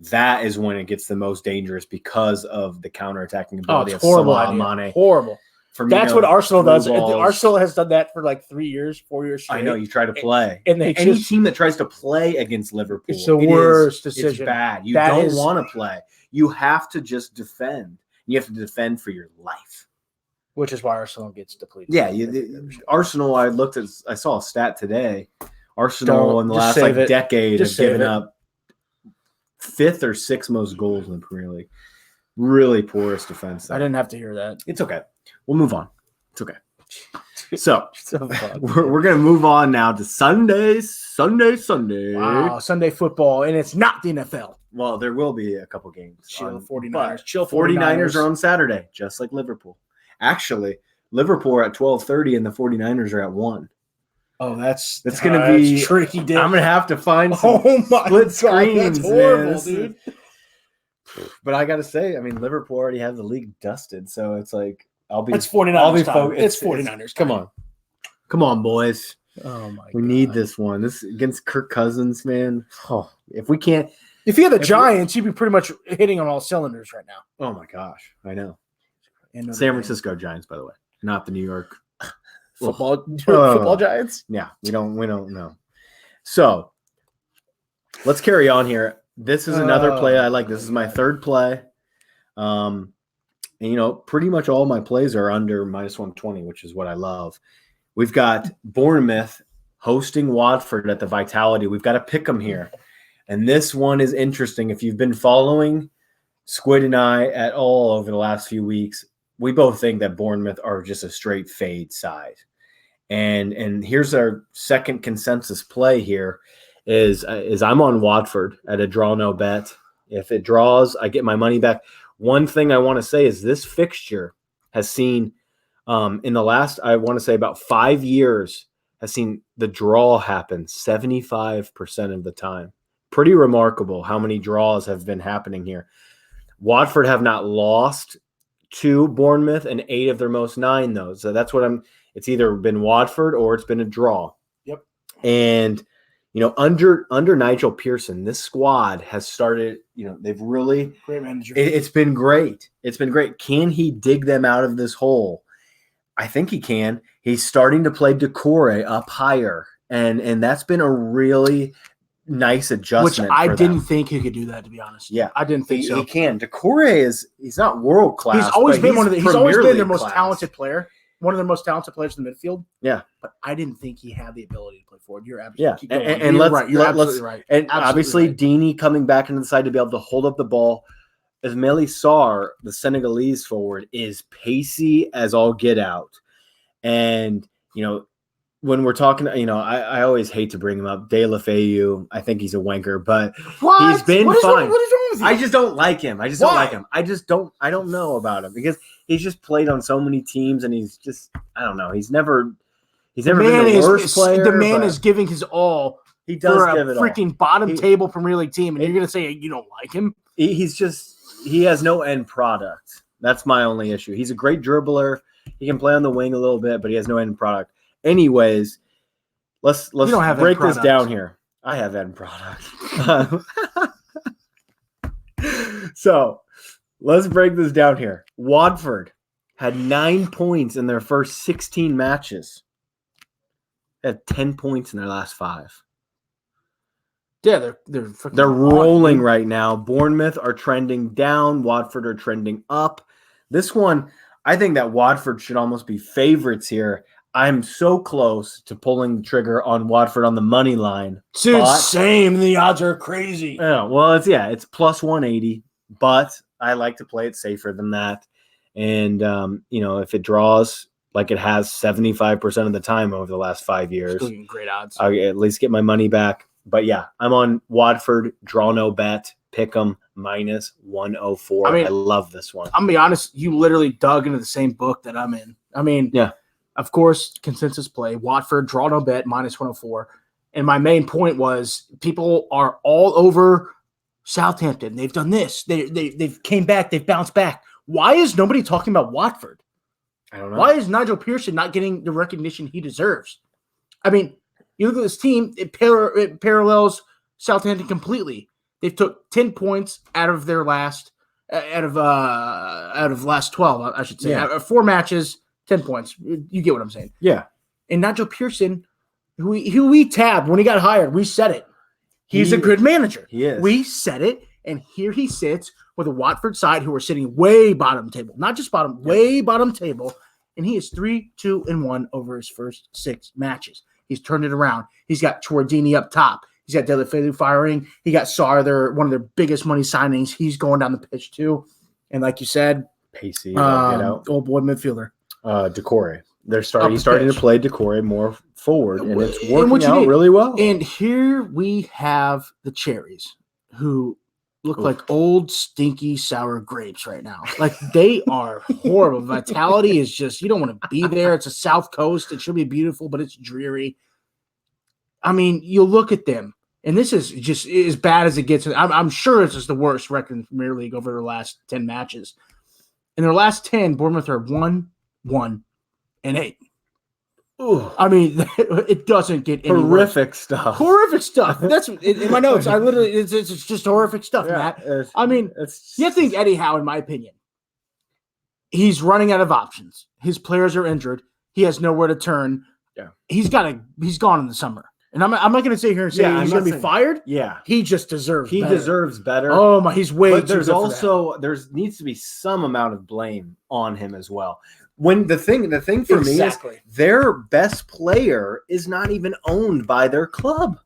that is when it gets the most dangerous because of the counterattacking ability of Salah, Mane. Horrible. That's what Arsenal does. Arsenal has done that for like 3 years, 4 years straight. I know, you try to play. And any team that tries to play against Liverpool, it's the worst decision. It's bad. You don't want to play. You have to just defend. You have to defend for your life. Which is why Arsenal gets depleted. Yeah, Arsenal, I saw a stat today. Arsenal in the last decade has given up 5th or 6th most goals in the Premier League. Really poorest defense. I didn't have to hear that. It's okay. We'll move on. It's okay. So we're going to move on now to Sunday. Wow, Sunday football, and it's not the NFL. Well, there will be a couple games. Chill 49ers. Chill 49ers are on Saturday, just like Liverpool. Actually, Liverpool are at 12:30 and the 49ers are at 1. Oh, that's going to be tricky. Dude. I'm going to have to find some split screens. That's horrible, dude. But I got to say, I mean, Liverpool already have the league dusted, so it's like it's 49ers. It's 49ers. Come on, boys. Oh my! We need this one. This against Kirk Cousins, man. Oh, if you had the Giants, you'd be pretty much hitting on all cylinders right now. Oh my gosh, I know. San Francisco Giants, by the way, not the New York football Giants. Yeah, we don't know. So let's carry on here. This is another play I like. This is my third play. And, pretty much all my plays are under minus 120, which is what I love. We've got Bournemouth hosting Watford at the Vitality. We've got to pick them here. And this one is interesting. If you've been following Squid and I at all over the last few weeks, we both think that Bournemouth are just a straight fade side. And here's our second consensus play here is I'm on Watford at a draw no bet. If it draws, I get my money back. One thing I want to say is this fixture has seen in the last, I want to say about 5 years, has seen the draw happen 75% of the time. Pretty remarkable how many draws have been happening here. Watford have not lost to Bournemouth in 8 of their most 9, though. So that's what it's either been Watford or it's been a draw. Yep. And under Nigel Pearson, this squad has started, they've really great manager. It's been great. It's been great. Can he dig them out of this hole? I think he can. He's starting to play Decore up higher. And that's been a really nice adjustment. Which I didn't think he could do that, to be honest. Yeah. I didn't think so. He can. Decore he's not world class. He's always been he's always been their most class. Talented player. One of their most talented players in the midfield. Yeah. But I didn't think he had the ability to play forward. You're absolutely right. You're absolutely right. And absolutely obviously right. Deeney coming back into the side to be able to hold up the ball. Ismaili Sarr, the Senegalese forward, is pacey as all get out. And, when we're talking, I always hate to bring him up. De La Feu, I think he's a wanker, but he's been fine. What is wrong with you? I just don't like him. Don't like him. I don't know about him because he's just played on so many teams and he's just, I don't know. He's never been the worst player. The man is giving his all. He does for give it all. A freaking bottom table Premier League team, and you're going to say you don't like him? He has no end product. That's my only issue. He's a great dribbler. He can play on the wing a little bit, but he has no end product. Anyways, let's break this down here. I have end product. So let's break this down here. Watford had 9 points in their first 16 matches. They had 10 points in their last 5. Yeah, they're rolling right now. Bournemouth are trending down. Watford are trending up. This one, I think that Watford should almost be favorites here. I'm so close to pulling the trigger on Watford on the money line. Dude, same. The odds are crazy. Yeah, well, it's plus 180, but I like to play it safer than that. And if it draws like it has 75% of the time over the last 5 years, still getting great odds. I'll at least get my money back. But yeah, I'm on Watford, draw no bet, pick 'em minus 104. I love this one. I'm gonna be honest, you literally dug into the same book that I'm in. Yeah. Of course, consensus play, Watford, draw no bet, minus 104. And my main point was people are all over Southampton. They've done this. They've came back. They've bounced back. Why is nobody talking about Watford? I don't know. Why is Nigel Pearson not getting the recognition he deserves? I mean, you look at this team, it parallels Southampton completely. They've took 10 points out of their last 12, I should say. Yeah. Out of 4 matches, 10 points. You get what I'm saying. Yeah. And Nigel Pearson, who we tabbed when he got hired, we said it. He's a good manager. He is. We said it, and here he sits with a Watford side who are sitting way bottom table. Not just bottom, way bottom table. And he is 3-2-1 over his first 6 matches. He's turned it around. He's got Chouardini up top. He's got De La Feu firing. He got Sarr, one of their biggest money signings. He's going down the pitch too. And like you said, pacey, old boy midfielder. Decore. He's starting to play Decore more forward, and it's working out really well. And here we have the Cherries, who look like old, stinky, sour grapes right now. Like, they are horrible. Vitality is just, you don't want to be there. It's a South Coast. It should be beautiful, but it's dreary. I mean, you look at them, and this is just as bad as it gets. I'm sure it's just the worst record in the Premier League over their last 10 matches. In their last 10, Bournemouth are 1-1-8. Ooh. I mean, it doesn't get any horrific worse. stuff. Horrific stuff. That's in my notes. I literally, it's just horrific stuff, Matt. I mean, you think Eddie Howe, in my opinion, he's running out of options. His players are injured. He has nowhere to turn. Yeah, he's gone in the summer. And I'm not going to sit here and say he's going to be fired. Yeah. He just deserves better. Deserves better. Oh, my. He's way But too there's good also, there needs to be some amount of blame on him as well. When the thing for me is their best player is not even owned by their club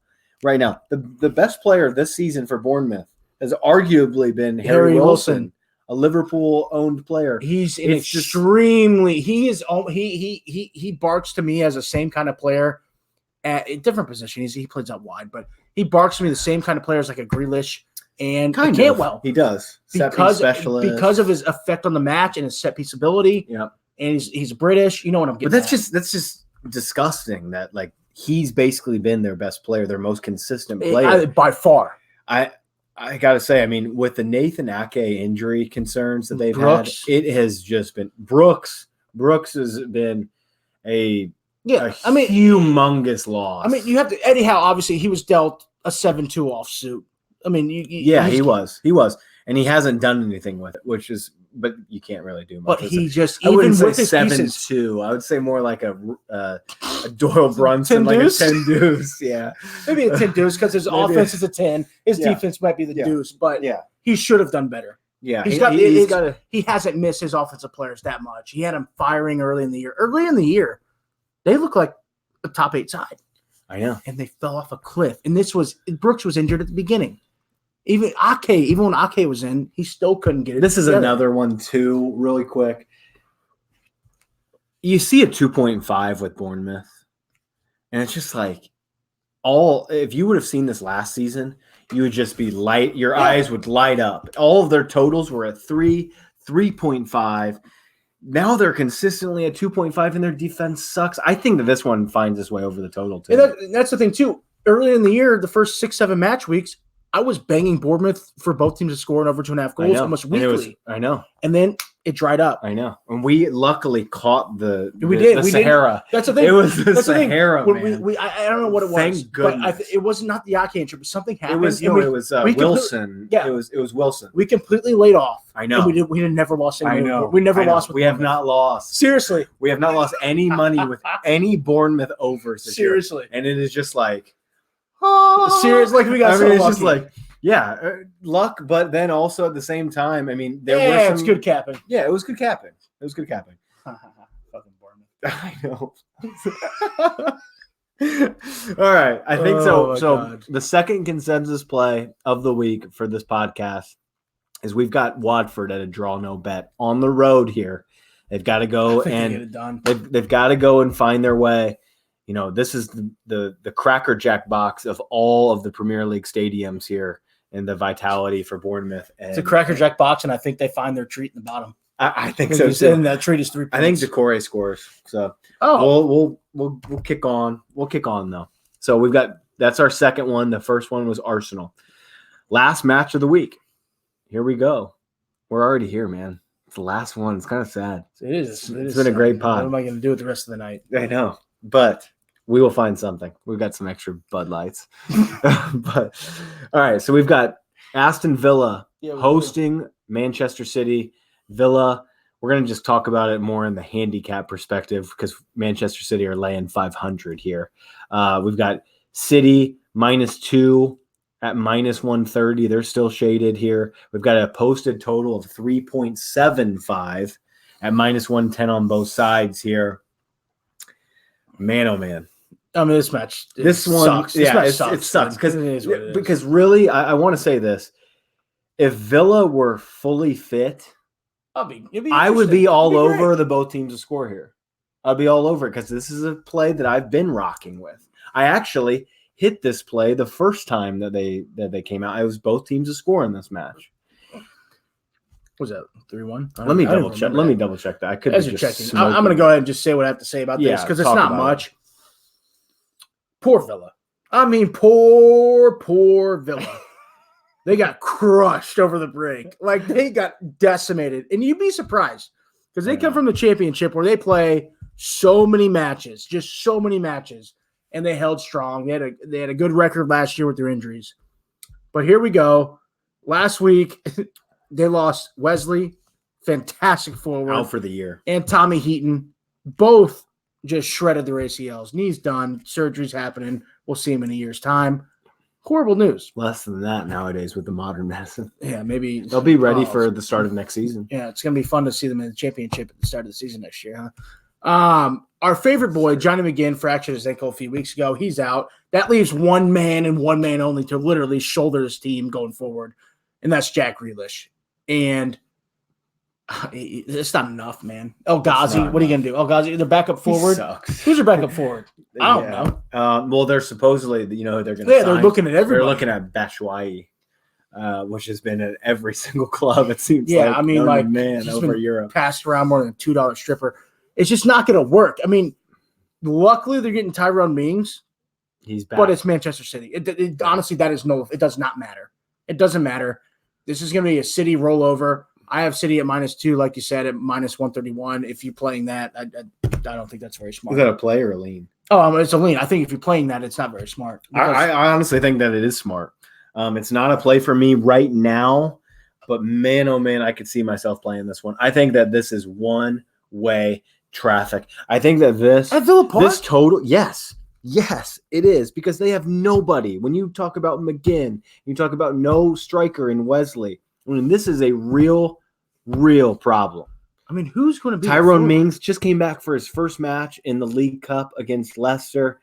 right now. The best player this season for Bournemouth has arguably been Harry Wilson, a Liverpool-owned player. He's an extremely. He barks to me as the same kind of player at a different position. He plays out wide, but he barks to me the same kind of player as like a Grealish and Cantwell. He does because of his effect on the match and his set piece ability. Yeah. And he's British. You know what I'm getting. But that's just disgusting that like he's basically been their best player, their most consistent player by far. I gotta say, I mean, with the Nathan Ake injury concerns that they've had, it has just been Brooks. Brooks has been a humongous loss. I mean, you have to Eddie Howe. Obviously, he was dealt a 7-2 offsuit. I mean, he was, and he hasn't done anything with it, but you can't really do much. But he just, I wouldn't say 7-2. I would say more like a Doyle Brunson, like a 10 deuce. Yeah, maybe a 10 deuce because his offense is a 10. His defense might be the deuce, but he should have done better. Yeah, he hasn't missed his offensive players that much. He had them firing early in the year. Early in the year, they look like a top 8 side. I know, and they fell off a cliff. And Brooks was injured at the beginning. Even when Ake was in, he still couldn't get it. This is another one too, really quick. You see a 2.5 with Bournemouth, and it's just like if you would have seen this last season, you would just be your eyes would light up. All of their totals were at 3, 3.5. Now they're consistently at 2.5, and their defense sucks. I think that this one finds its way over the total too. And that's the thing too. Early in the year, the first 6-7 match weeks, I was banging Bournemouth for both teams to score in over 2.5 goals almost weekly. I know. And then it dried up. I know. And we luckily caught the Sahara. Sahara. That's the thing. It was the Sahara, man. I don't know what it was. Thank goodness. But it was not the Ake injury, but something happened. It was Wilson. It was Wilson. We completely laid off. I know. And we never lost any. I know. We never lost. We have not lost. Seriously. We have not lost any money with any Bournemouth overs this year. Seriously. And it is just like, seriously, like we got so lucky. It's just like, luck, but then also at the same time, I mean, it's good capping. Yeah, it was good capping. Fucking Bournemouth. I know. All right, I think so. So the second consensus play of the week for this podcast is we've got Watford at a draw no bet on the road here. They've got to go and they've got to go and find their way. You know, this is the Cracker Jack box of all of the Premier League stadiums here. And the vitality for Bournemouth. It's a Cracker Jack box, and I think they find their treat in the bottom. I think so too. And that treat is 3 points. I think Decore scores. So we'll kick on. We'll kick on though. So that's our second one. The first one was Arsenal. Last match of the week. Here we go. We're already here, man. It's the last one. It's kind of sad. It is. It's been a great pod. What am I going to do with the rest of the night? I know, but we will find something. We've got some extra Bud Lights. But all right, so we've got Aston Villa hosting Manchester City. Villa, we're going to just talk about it more in the handicap perspective because Manchester City are laying 500 here. We've got City -2 at -130. They're still shaded here. We've got a posted total of 3.75 at -110 on both sides here. Man, oh man. I mean, this match, sucks. It sucks because really, I want to say this: if Villa were fully fit, I would be all over the both teams to score here. I'd be all over it because this is a play that I've been rocking with. I actually hit this play the first time that they came out. It was both teams to score in this match. Was that 3-1? Let me double check. Let me double check that. I could. As you're checking, I'm going to go ahead and just say what I have to say about this because it's not much. Poor Villa. I mean, poor Villa. They got crushed over the break. Like, they got decimated. And you'd be surprised because they come from the championship where they play so many matches, just so many matches, and they held strong. They had a good record last year with their injuries. But here we go. Last week, they lost Wesley, fantastic forward. Out for the year. And Tommy Heaton, both just shredded their ACLs. Knees done. Surgery's happening. We'll see him in a year's time. Horrible news. Less than that nowadays with the modern medicine. Yeah, maybe They'll be ready for the start of next season. Yeah, it's going to be fun to see them in the championship at the start of the season next year, huh? Our favorite boy, Johnny McGinn, fractured his ankle a few weeks ago. He's out. That leaves one man and one man only to literally shoulder his team going forward, and that's Jack Grealish. And it's not enough, man. El Ghazi, what are you going to do? El Ghazi, they're backup forward. Sucks. Who's their backup forward? I don't know. Well, they're supposedly, they're going to sign. They're looking at everybody. They're looking at Batshuayi, which has been at every single club, it seems like. I mean, man over Europe. Passed around more than a $2 stripper. It's just not going to work. I mean, luckily they're getting Tyrone Mings. He's back. But it's Manchester City. Honestly, it does not matter. It doesn't matter. This is going to be a City rollover. I have City at -2, like you said, at -131. If you're playing that, I don't think that's very smart. Is that a play or a lean? Oh, it's a lean. I think if you're playing that, it's not very smart. I honestly think that it is smart. It's not a play for me right now, but man, oh man, I could see myself playing this one. I think that this is one-way traffic. I think that at Villa Park? This total, yes, it is, because they have nobody. When you talk about McGinn, you talk about no striker in Wesley. I mean, this is a real problem. I mean, who's going to be Tyrone Mings just came back for his first match in the League Cup against Leicester.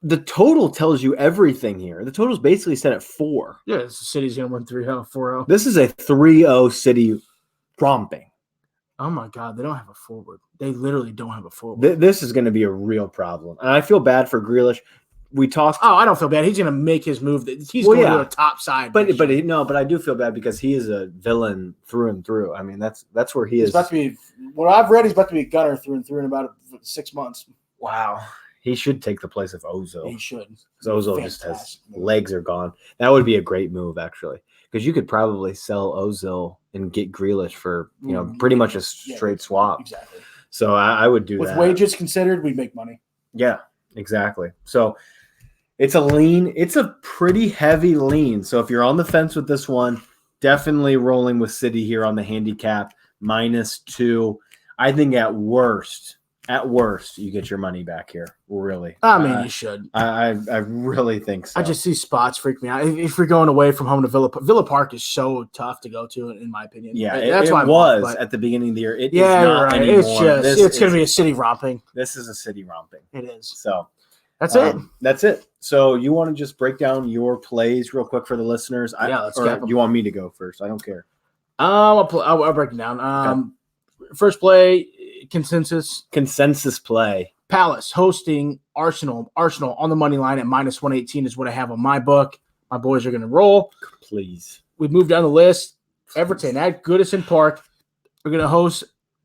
The total tells you everything here. The total's basically set at 4. Yeah, the City's going to win 3-0, 4-0. This is a 3-0 City romping. Oh, my God. They don't have a forward. They literally don't have a forward. This is going to be a real problem. And I feel bad for Grealish. We talked. Oh, I don't feel bad. He's going to make his move. He's going to a top side. But I do feel bad because he is a villain through and through. I mean, that's where he is. He's about to be. What I've read, he's about to be a gunner through and through in about 6 months. Wow. He should take the place of Ozil. He should. Ozil just has legs are gone. That would be a great move, actually, because you could probably sell Ozil and get Grealish for pretty much a straight swap. Exactly. So I would do that. With wages considered, we'd make money. Yeah, exactly. So it's a lean. It's a pretty heavy lean. So if you're on the fence with this one, definitely rolling with City here on the handicap -2. I think at worst, you get your money back here. Really. I mean, you should. I really think so. I just see spots freak me out. If we're going away from home to Villa Park is so tough to go to, in my opinion. Yeah, that's why it was at the beginning of the year. It is not right. anymore. It's going to be a City romping. This is a City romping. It is. So that's it. That's it. So you want to just break down your plays real quick for the listeners? Let's or you want me to go first? I don't care. I'll break it down. Okay. First play, consensus play. Palace hosting Arsenal. Arsenal on the money line at -118 is what I have on my book. My boys are going to roll. Please. We move down the list. Everton at Goodison Park. We're going to host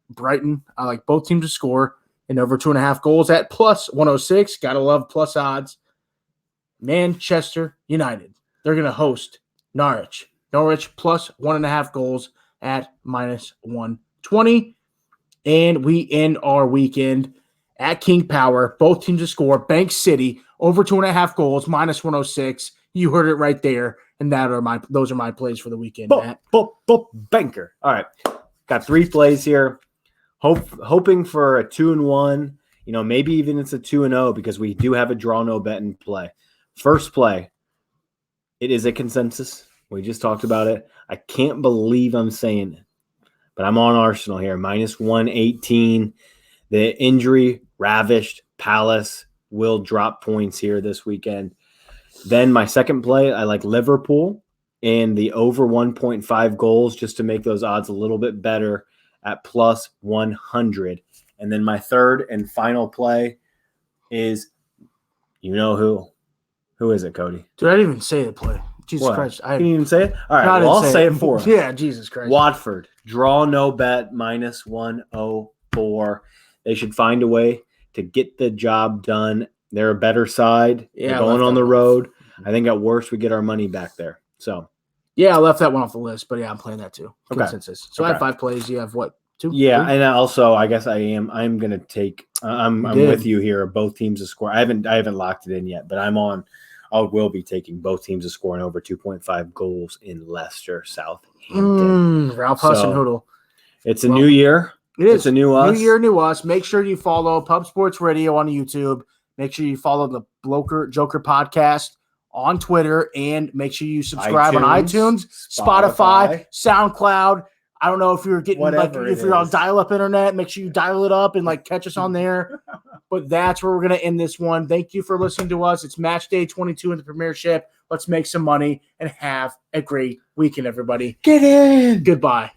Brighton. I like both teams to score and over 2.5 goals at +106. Got to love plus odds. Manchester United. They're going to host Norwich. Norwich +1.5 goals at -120. And we end our weekend at King Power. Both teams to score. Bank City over 2.5 goals, -106. You heard it right there. And those are my plays for the weekend, Matt. Banker. All right. Got 3 plays here. Hoping for a 2-1. Maybe even it's a 2-0 because we do have a draw no bet in play. First play. It is a consensus. We just talked about it. I can't believe I'm saying it. But I'm on Arsenal here, -118. The injury ravished Palace will drop points here this weekend. Then my second play, I like Liverpool and the over 1.5 goals just to make those odds a little bit better at +100. And then my third and final play is, who? Who is it, Cody? Dude, I didn't even say the play. Jesus Christ. You didn't even say it? All right, I'll say it for us. Yeah, Jesus Christ. Watford, draw no bet, -104. They should find a way to get the job done. They're a better side. Yeah, they're going on the road. I think at worst we get our money back there. So, yeah, I left that one off the list, but yeah, I'm playing that too. Okay. Consensus. So I have 5 plays. You have what? 2? Yeah, 3? And also I guess I'm going to take. I'm with you here. Both teams to score. I haven't locked it in yet, but I will be taking both teams to score and over 2.5 goals in Leicester, Southampton. Ralph Hussenhoodle. It's a new year. It is. It's a new us. New year, new us. Make sure you follow Pub Sports Radio on YouTube. Make sure you follow the Bloker Joker podcast on Twitter, and make sure you subscribe on iTunes, Spotify, SoundCloud. I don't know if you're getting if you're on dial-up internet, make sure you dial it up and catch us on there. But that's where we're gonna end this one. Thank you for listening to us. It's match day 22 in the Premiership. Let's make some money and have a great weekend, everybody. Get in. Goodbye.